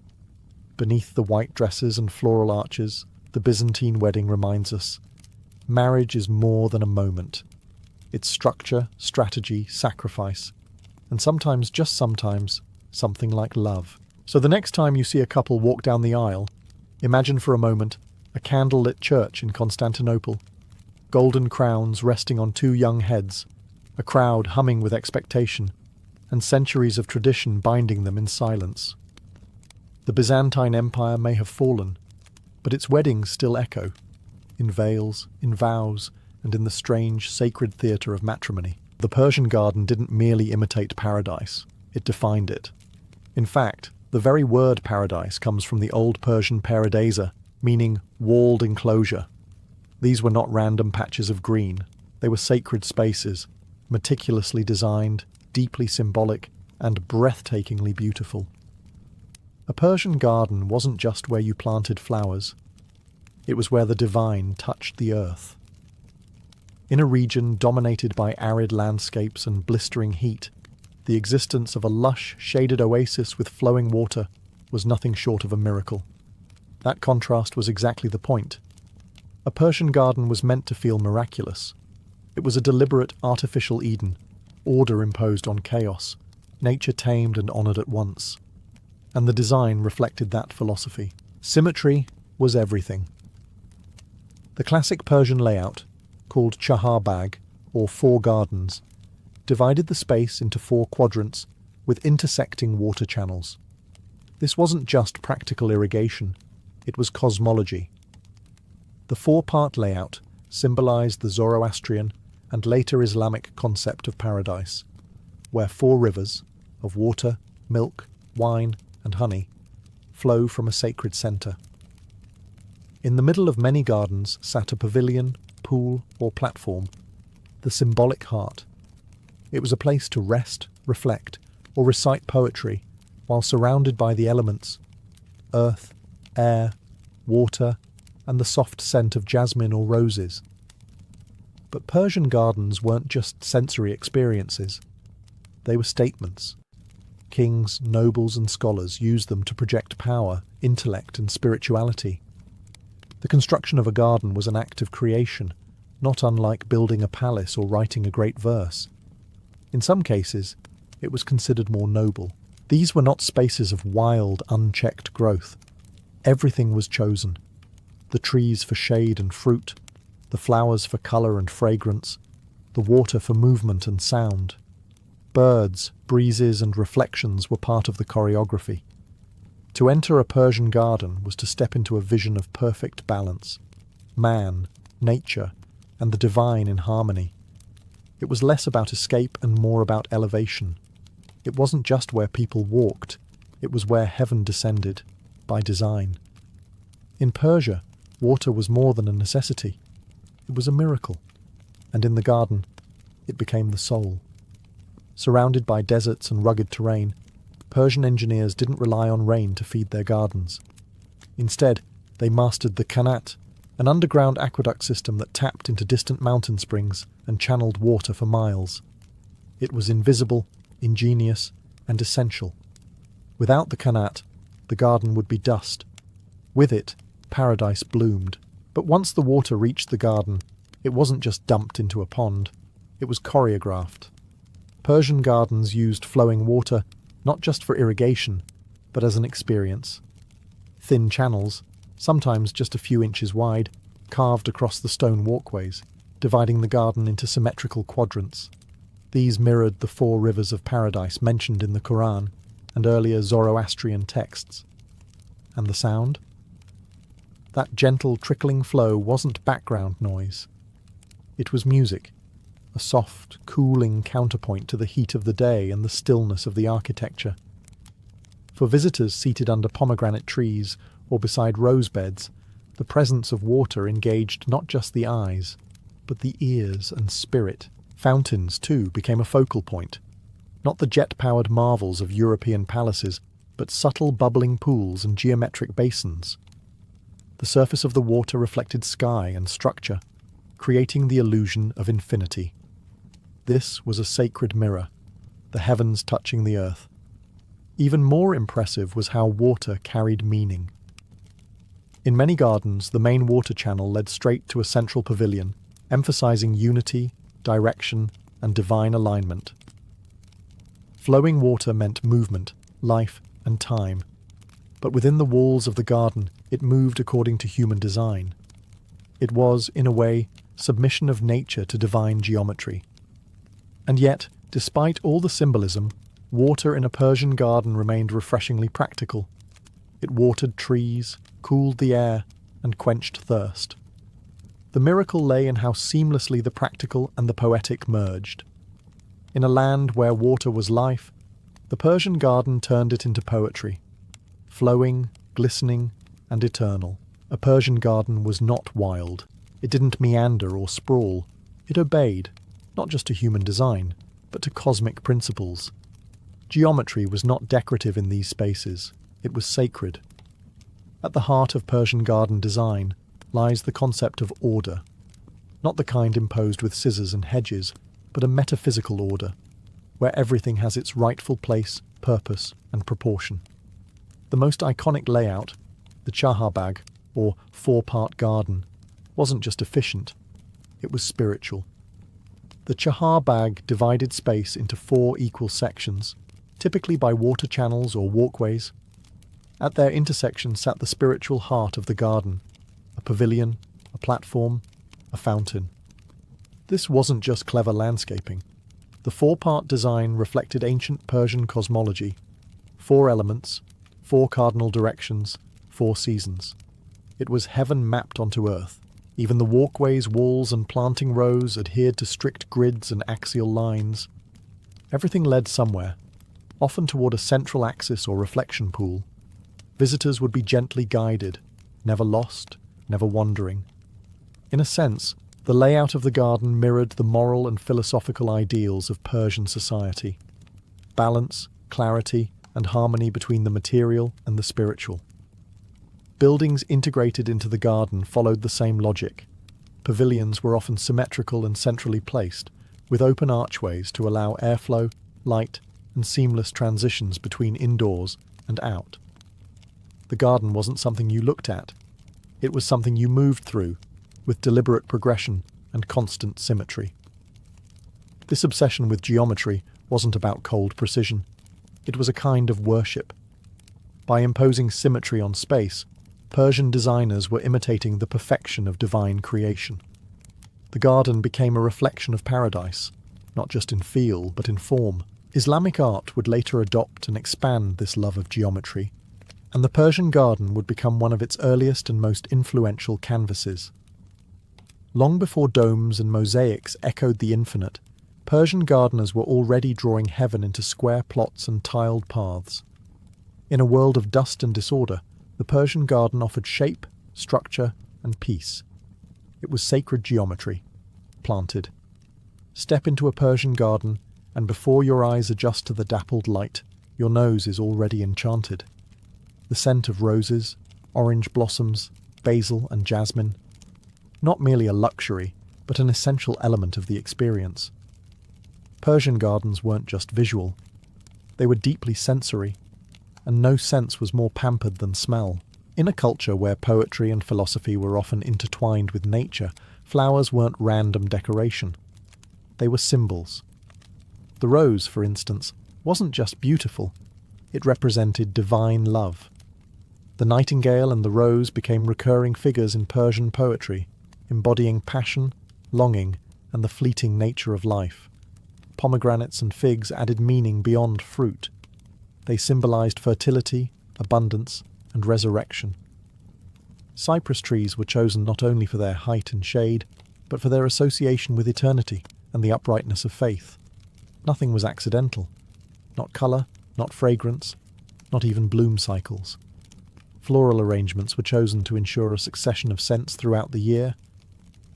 Beneath the white dresses and floral arches, the Byzantine wedding reminds us, marriage is more than a moment. It's structure, strategy, sacrifice, and sometimes, just sometimes, something like love. So the next time you see a couple walk down the aisle, imagine for a moment a candlelit church in Constantinople, golden crowns resting on two young heads, a crowd humming with expectation, and centuries of tradition binding them in silence. The Byzantine Empire may have fallen, but its weddings still echo, in veils, in vows, and in the strange, sacred theatre of matrimony. The Persian garden didn't merely imitate paradise, it defined it. In fact, the very word paradise comes from the Old Persian paradesa, meaning walled enclosure. These were not random patches of green, they were sacred spaces, meticulously designed, deeply symbolic, and breathtakingly beautiful. A Persian garden wasn't just where you planted flowers, it was where the divine touched the earth. In a region dominated by arid landscapes and blistering heat, the existence of a lush, shaded oasis with flowing water was nothing short of a miracle. That contrast was exactly the point. A Persian garden was meant to feel miraculous. It was a deliberate, artificial Eden, order imposed on chaos, nature tamed and honoured at once. And the design reflected that philosophy. Symmetry was everything. The classic Persian layout, called Chahar Bagh, or Four Gardens, divided the space into four quadrants with intersecting water channels. This wasn't just practical irrigation, it was cosmology. The four-part layout symbolized the Zoroastrian and later Islamic concept of paradise, where four rivers of water, milk, wine, and honey flow from a sacred center. In the middle of many gardens sat a pavilion, pool, or platform, the symbolic heart. It was a place to rest, reflect, or recite poetry while surrounded by the elements, earth, air, water, and the soft scent of jasmine or roses. But Persian gardens weren't just sensory experiences. They were statements. Kings, nobles, and scholars used them to project power, intellect, and spirituality. The construction of a garden was an act of creation, not unlike building a palace or writing a great verse. In some cases, it was considered more noble. These were not spaces of wild, unchecked growth. Everything was chosen. The trees for shade and fruit, the flowers for colour and fragrance, the water for movement and sound. Birds, breezes, and reflections were part of the choreography. To enter a Persian garden was to step into a vision of perfect balance. Man, nature, and the divine in harmony. It was less about escape and more about elevation. It wasn't just where people walked, it was where heaven descended, by design. In Persia, water was more than a necessity. It was a miracle. And in the garden, it became the soul. Surrounded by deserts and rugged terrain, Persian engineers didn't rely on rain to feed their gardens. Instead, they mastered the qanat, an underground aqueduct system that tapped into distant mountain springs and channeled water for miles. It was invisible, ingenious, and essential. Without the qanat, the garden would be dust. With it, paradise bloomed. But once the water reached the garden, it wasn't just dumped into a pond. It was choreographed. Persian gardens used flowing water not just for irrigation, but as an experience. Thin channels, sometimes just a few inches wide, carved across the stone walkways, dividing the garden into symmetrical quadrants. These mirrored the four rivers of paradise mentioned in the Quran and earlier Zoroastrian texts. And the sound? That gentle trickling flow wasn't background noise. It was music, a soft, cooling counterpoint to the heat of the day and the stillness of the architecture. For visitors seated under pomegranate trees or beside rose beds, the presence of water engaged not just the eyes, but the ears and spirit. Fountains, too, became a focal point. Not the jet-powered marvels of European palaces, but subtle bubbling pools and geometric basins. The surface of the water reflected sky and structure, creating the illusion of infinity. This was a sacred mirror, the heavens touching the earth. Even more impressive was how water carried meaning. In many gardens, the main water channel led straight to a central pavilion, emphasizing unity, direction, and divine alignment. Flowing water meant movement, life, and time. But within the walls of the garden, it moved according to human design. It was, in a way, submission of nature to divine geometry. And yet, despite all the symbolism, water in a Persian garden remained refreshingly practical. It watered trees, cooled the air, and quenched thirst. The miracle lay in how seamlessly the practical and the poetic merged. In a land where water was life, the Persian garden turned it into poetry. Flowing, glistening, and eternal. A Persian garden was not wild. It didn't meander or sprawl. It obeyed, not just to human design, but to cosmic principles. Geometry was not decorative in these spaces. It was sacred. At the heart of Persian garden design lies the concept of order. Not the kind imposed with scissors and hedges, but a metaphysical order, where everything has its rightful place, purpose, and proportion. The most iconic layout, the Chaharbagh, or four-part garden, wasn't just efficient, it was spiritual. The Chaharbagh divided space into 4 equal sections, typically by water channels or walkways. At their intersection sat the spiritual heart of the garden, a pavilion, a platform, a fountain. This wasn't just clever landscaping. The 4-part design reflected ancient Persian cosmology. 4 elements, 4 cardinal directions, 4 seasons. It was heaven mapped onto earth. Even the walkways, walls, and planting rows adhered to strict grids and axial lines. Everything led somewhere, often toward a central axis or reflection pool. Visitors would be gently guided, never lost, never wandering. In a sense, the layout of the garden mirrored the moral and philosophical ideals of Persian society. Balance, clarity, and harmony between the material and the spiritual. Buildings integrated into the garden followed the same logic. Pavilions were often symmetrical and centrally placed, with open archways to allow airflow, light, and seamless transitions between indoors and out. The garden wasn't something you looked at. It was something you moved through, with deliberate progression and constant symmetry. This obsession with geometry wasn't about cold precision. It was a kind of worship. By imposing symmetry on space, Persian designers were imitating the perfection of divine creation. The garden became a reflection of paradise, not just in feel, but in form. Islamic art would later adopt and expand this love of geometry, and the Persian garden would become one of its earliest and most influential canvases. Long before domes and mosaics echoed the infinite, Persian gardeners were already drawing heaven into square plots and tiled paths. In a world of dust and disorder, the Persian garden offered shape, structure, and peace. It was sacred geometry, planted. Step into a Persian garden, and before your eyes adjust to the dappled light, your nose is already enchanted. The scent of roses, orange blossoms, basil, and jasmine. Not merely a luxury, but an essential element of the experience. Persian gardens weren't just visual. They were deeply sensory, and no sense was more pampered than smell. In a culture where poetry and philosophy were often intertwined with nature, flowers weren't random decoration. They were symbols. The rose, for instance, wasn't just beautiful. It represented divine love. The nightingale and the rose became recurring figures in Persian poetry, embodying passion, longing, and the fleeting nature of life. Pomegranates and figs added meaning beyond fruit. They symbolized fertility, abundance, and resurrection. Cypress trees were chosen not only for their height and shade, but for their association with eternity and the uprightness of faith. Nothing was accidental. Not colour, not fragrance, not even bloom cycles. Floral arrangements were chosen to ensure a succession of scents throughout the year.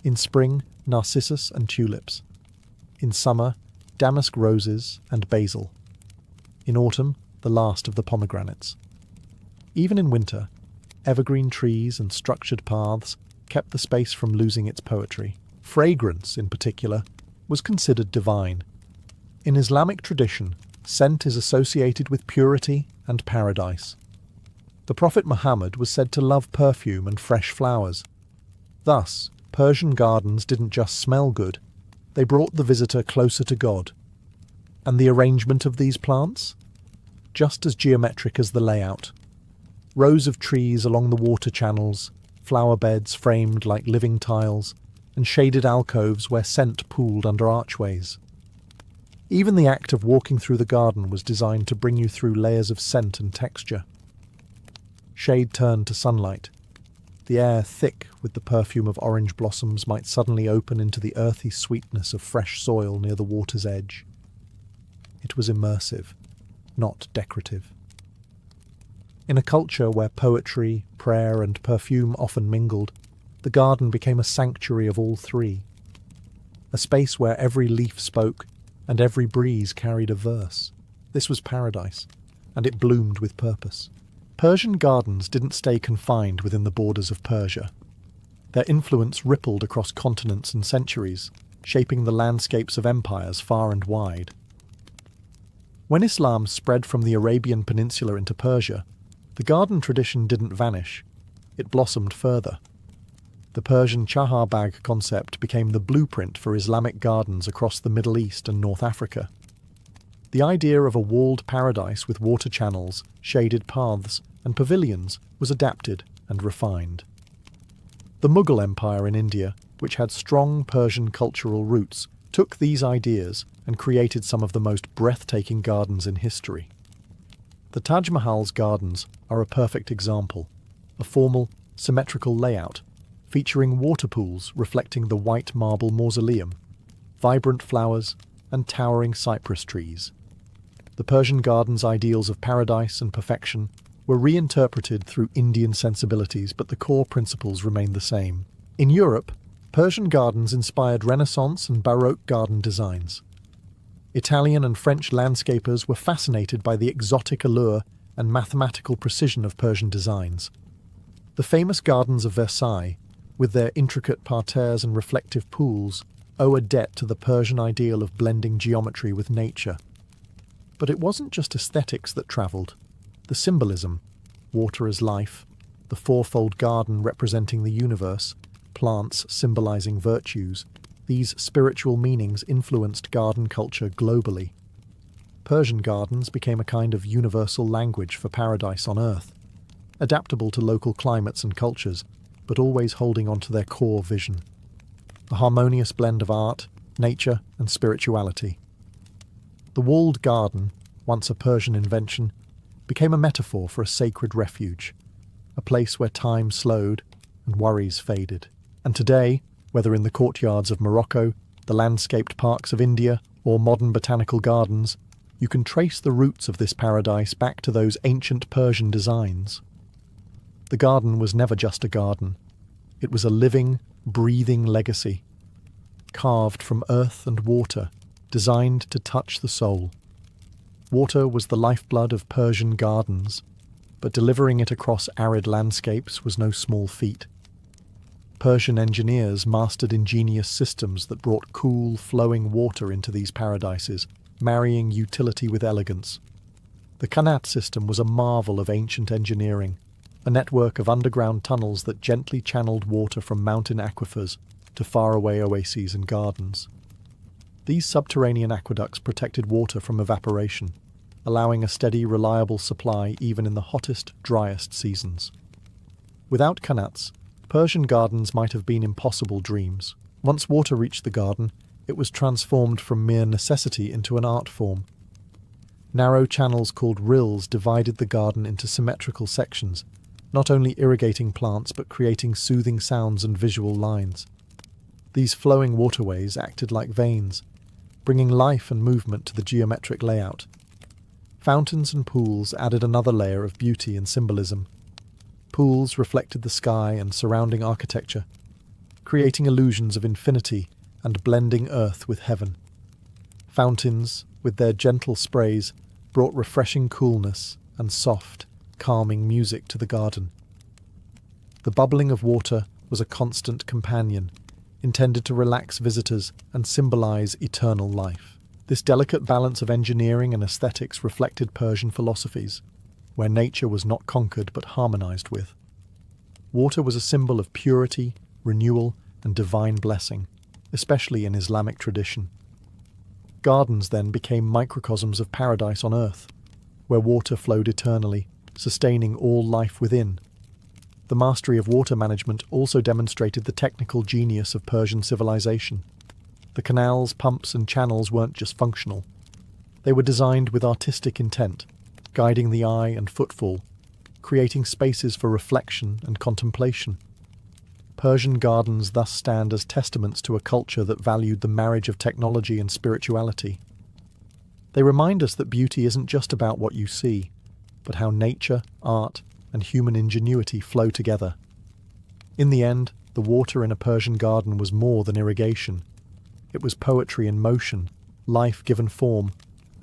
In spring, narcissus and tulips. In summer, damask roses and basil. In autumn, the last of the pomegranates. Even in winter, evergreen trees and structured paths kept the space from losing its poetry. Fragrance, in particular, was considered divine. In Islamic tradition, scent is associated with purity and paradise. The Prophet Muhammad was said to love perfume and fresh flowers. Thus, Persian gardens didn't just smell good, they brought the visitor closer to God. And the arrangement of these plants? Just as geometric as the layout. Rows of trees along the water channels, flower beds framed like living tiles, and shaded alcoves where scent pooled under archways. Even the act of walking through the garden was designed to bring you through layers of scent and texture. Shade turned to sunlight. The air, thick with the perfume of orange blossoms, might suddenly open into the earthy sweetness of fresh soil near the water's edge. It was immersive, not decorative. In a culture where poetry, prayer, and perfume often mingled, the garden became a sanctuary of all three. A space where every leaf spoke and every breeze carried a verse. This was paradise, and it bloomed with purpose. Persian gardens didn't stay confined within the borders of Persia. Their influence rippled across continents and centuries, shaping the landscapes of empires far and wide. When Islam spread from the Arabian Peninsula into Persia, the garden tradition didn't vanish. It blossomed further. The Persian Chahar-Bagh concept became the blueprint for Islamic gardens across the Middle East and North Africa. The idea of a walled paradise with water channels, shaded paths, and pavilions was adapted and refined. The Mughal Empire in India, which had strong Persian cultural roots, took these ideas and created some of the most breathtaking gardens in history. The Taj Mahal's gardens are a perfect example, a formal, symmetrical layout, featuring water pools reflecting the white marble mausoleum, vibrant flowers, and towering cypress trees. The Persian garden's ideals of paradise and perfection were reinterpreted through Indian sensibilities, but the core principles remained the same. In Europe, Persian gardens inspired Renaissance and Baroque garden designs. Italian and French landscapers were fascinated by the exotic allure and mathematical precision of Persian designs. The famous gardens of Versailles, with their intricate parterres and reflective pools, owe a debt to the Persian ideal of blending geometry with nature. But it wasn't just aesthetics that travelled. The symbolism, water as life, the fourfold garden representing the universe, plants symbolising virtues, these spiritual meanings influenced garden culture globally. Persian gardens became a kind of universal language for paradise on earth, adaptable to local climates and cultures, but always holding on to their core vision. A harmonious blend of art, nature, and spirituality. The walled garden, once a Persian invention, became a metaphor for a sacred refuge, a place where time slowed and worries faded. And today, whether in the courtyards of Morocco, the landscaped parks of India, or modern botanical gardens, you can trace the roots of this paradise back to those ancient Persian designs. The garden was never just a garden. It was a living, breathing legacy, carved from earth and water, designed to touch the soul. Water was the lifeblood of Persian gardens, but delivering it across arid landscapes was no small feat. Persian engineers mastered ingenious systems that brought cool, flowing water into these paradises, marrying utility with elegance. The Qanat system was a marvel of ancient engineering, a network of underground tunnels that gently channeled water from mountain aquifers to faraway oases and gardens. These subterranean aqueducts protected water from evaporation, allowing a steady, reliable supply even in the hottest, driest seasons. Without qanats, Persian gardens might have been impossible dreams. Once water reached the garden, it was transformed from mere necessity into an art form. Narrow channels called rills divided the garden into symmetrical sections, not only irrigating plants but creating soothing sounds and visual lines. These flowing waterways acted like veins, bringing life and movement to the geometric layout. Fountains and pools added another layer of beauty and symbolism. Pools reflected the sky and surrounding architecture, creating illusions of infinity and blending earth with heaven. Fountains, with their gentle sprays, brought refreshing coolness and soft, calming music to the garden. The bubbling of water was a constant companion, intended to relax visitors and symbolize eternal life. This delicate balance of engineering and aesthetics reflected Persian philosophies, where nature was not conquered but harmonized with. Water was a symbol of purity, renewal, and divine blessing, especially in Islamic tradition. Gardens then became microcosms of paradise on earth, where water flowed eternally, sustaining all life within. The mastery of water management also demonstrated the technical genius of Persian civilization. The canals, pumps, and channels weren't just functional. They were designed with artistic intent, guiding the eye and footfall, creating spaces for reflection and contemplation. Persian gardens thus stand as testaments to a culture that valued the marriage of technology and spirituality. They remind us that beauty isn't just about what you see, but how nature, art, and human ingenuity flow together. In the end, the water in a Persian garden was more than irrigation. It was poetry in motion, life given form,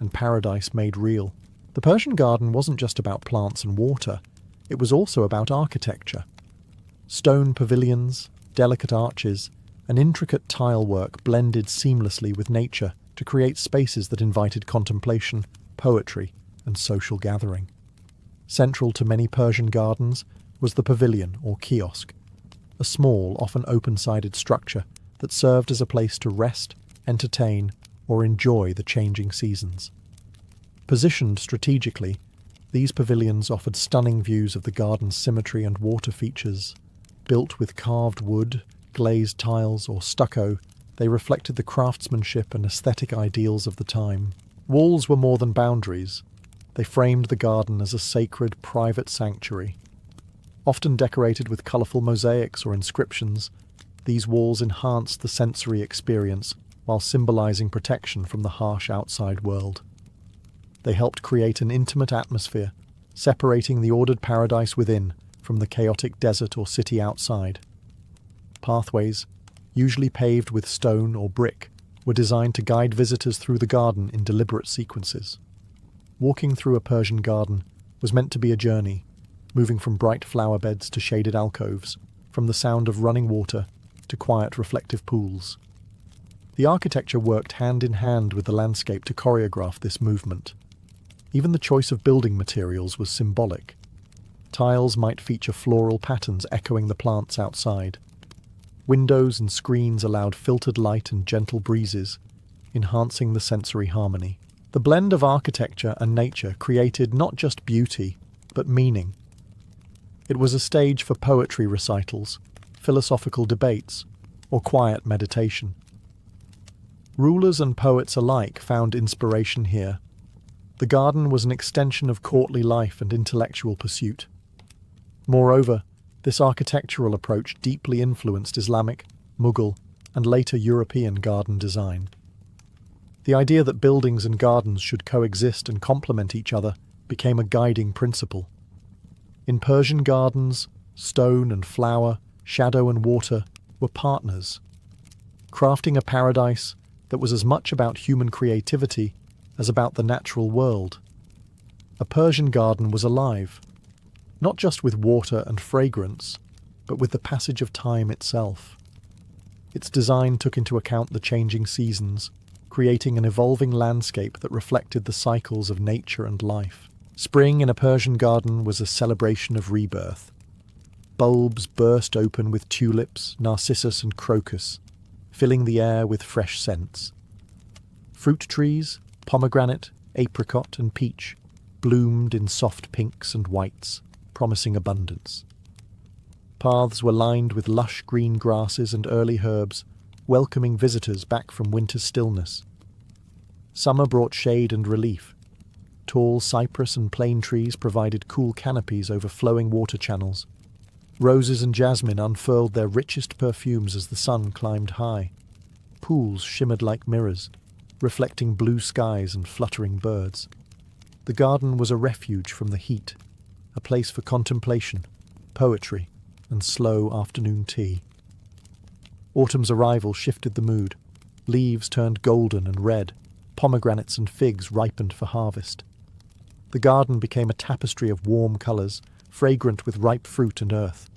and paradise made real. The Persian garden wasn't just about plants and water, it was also about architecture. Stone pavilions, delicate arches, and intricate tile work blended seamlessly with nature to create spaces that invited contemplation, poetry, and social gathering. Central to many Persian gardens was the pavilion or kiosk, a small, often open-sided structure that served as a place to rest, entertain, or enjoy the changing seasons. Positioned strategically, these pavilions offered stunning views of the garden's symmetry and water features. Built with carved wood, glazed tiles, or stucco, they reflected the craftsmanship and aesthetic ideals of the time. Walls were more than boundaries. They framed the garden as a sacred, private sanctuary. Often decorated with colourful mosaics or inscriptions, these walls enhanced the sensory experience while symbolising protection from the harsh outside world. They helped create an intimate atmosphere, separating the ordered paradise within from the chaotic desert or city outside. Pathways, usually paved with stone or brick, were designed to guide visitors through the garden in deliberate sequences. Walking through a Persian garden was meant to be a journey, moving from bright flower beds to shaded alcoves, from the sound of running water to quiet reflective pools. The architecture worked hand in hand with the landscape to choreograph this movement. Even the choice of building materials was symbolic. Tiles might feature floral patterns echoing the plants outside. Windows and screens allowed filtered light and gentle breezes, enhancing the sensory harmony. The blend of architecture and nature created not just beauty, but meaning. It was a stage for poetry recitals, philosophical debates, or quiet meditation. Rulers and poets alike found inspiration here. The garden was an extension of courtly life and intellectual pursuit. Moreover, this architectural approach deeply influenced Islamic, Mughal, and later European garden design. The idea that buildings and gardens should coexist and complement each other became a guiding principle. In Persian gardens, stone and flower, shadow and water were partners, crafting a paradise that was as much about human creativity as about the natural world. A Persian garden was alive, not just with water and fragrance, but with the passage of time itself. Its design took into account the changing seasons, creating an evolving landscape that reflected the cycles of nature and life. Spring in a Persian garden was a celebration of rebirth. Bulbs burst open with tulips, narcissus and crocus, filling the air with fresh scents. Fruit trees, pomegranate, apricot and peach, bloomed in soft pinks and whites, promising abundance. Paths were lined with lush green grasses and early herbs, welcoming visitors back from winter's stillness. Summer brought shade and relief. Tall cypress and plane trees provided cool canopies over flowing water channels. Roses and jasmine unfurled their richest perfumes as the sun climbed high. Pools shimmered like mirrors, reflecting blue skies and fluttering birds. The garden was a refuge from the heat, a place for contemplation, poetry, and slow afternoon tea. Autumn's arrival shifted the mood. Leaves turned golden and red, pomegranates and figs ripened for harvest. The garden became a tapestry of warm colours, fragrant with ripe fruit and earth.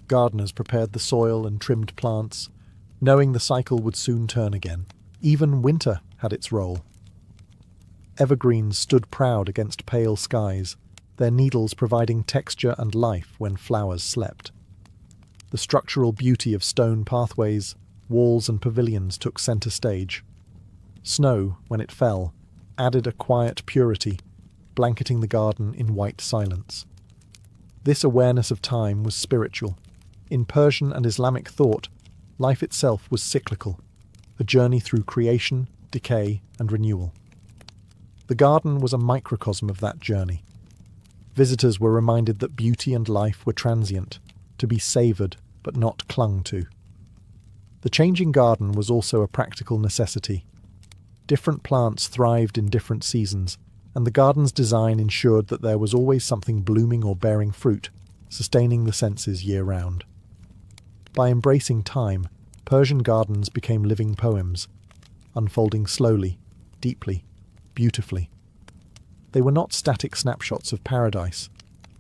Gardeners prepared the soil and trimmed plants, knowing the cycle would soon turn again. Even winter had its role. Evergreens stood proud against pale skies, their needles providing texture and life when flowers slept. The structural beauty of stone pathways, walls and pavilions took centre stage. Snow, when it fell, added a quiet purity, blanketing the garden in white silence. This awareness of time was spiritual. In Persian and Islamic thought, life itself was cyclical, a journey through creation, decay, and renewal. The garden was a microcosm of that journey. Visitors were reminded that beauty and life were transient, to be savoured but not clung to. The changing garden was also a practical necessity. Different plants thrived in different seasons, and the garden's design ensured that there was always something blooming or bearing fruit, sustaining the senses year-round. By embracing time, Persian gardens became living poems, unfolding slowly, deeply, beautifully. They were not static snapshots of paradise,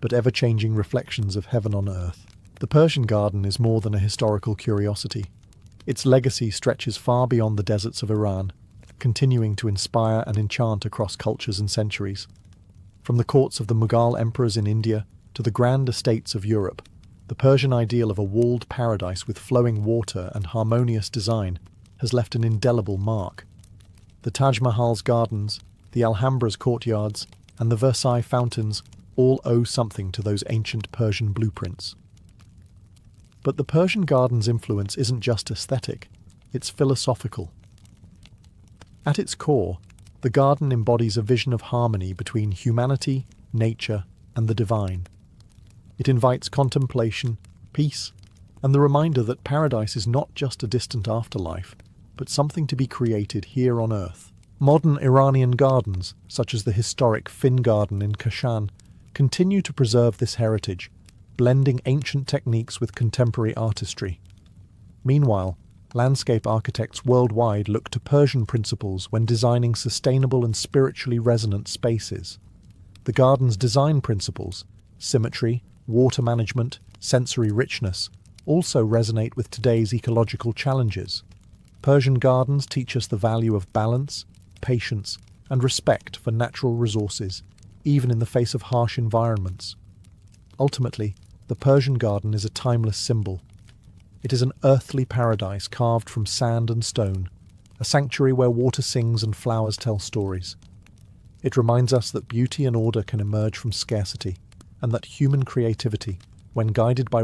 but ever-changing reflections of heaven on earth. The Persian garden is more than a historical curiosity. Its legacy stretches far beyond the deserts of Iran, continuing to inspire and enchant across cultures and centuries. From the courts of the Mughal emperors in India to the grand estates of Europe, the Persian ideal of a walled paradise with flowing water and harmonious design has left an indelible mark. The Taj Mahal's gardens, the Alhambra's courtyards, and the Versailles fountains all owe something to those ancient Persian blueprints. But the Persian garden's influence isn't just aesthetic, it's philosophical. At its core, the garden embodies a vision of harmony between humanity, nature, and the divine. It invites contemplation, peace, and the reminder that paradise is not just a distant afterlife, but something to be created here on earth. Modern Iranian gardens, such as the historic Fin Garden in Kashan, continue to preserve this heritage, blending ancient techniques with contemporary artistry. Meanwhile, landscape architects worldwide look to Persian principles when designing sustainable and spiritually resonant spaces. The garden's design principles, symmetry, water management, sensory richness, also resonate with today's ecological challenges. Persian gardens teach us the value of balance, patience, and respect for natural resources, even in the face of harsh environments. Ultimately, the Persian garden is a timeless symbol. It is an earthly paradise carved from sand and stone, a sanctuary where water sings and flowers tell stories. It reminds us that beauty and order can emerge from scarcity, and that human creativity, when guided by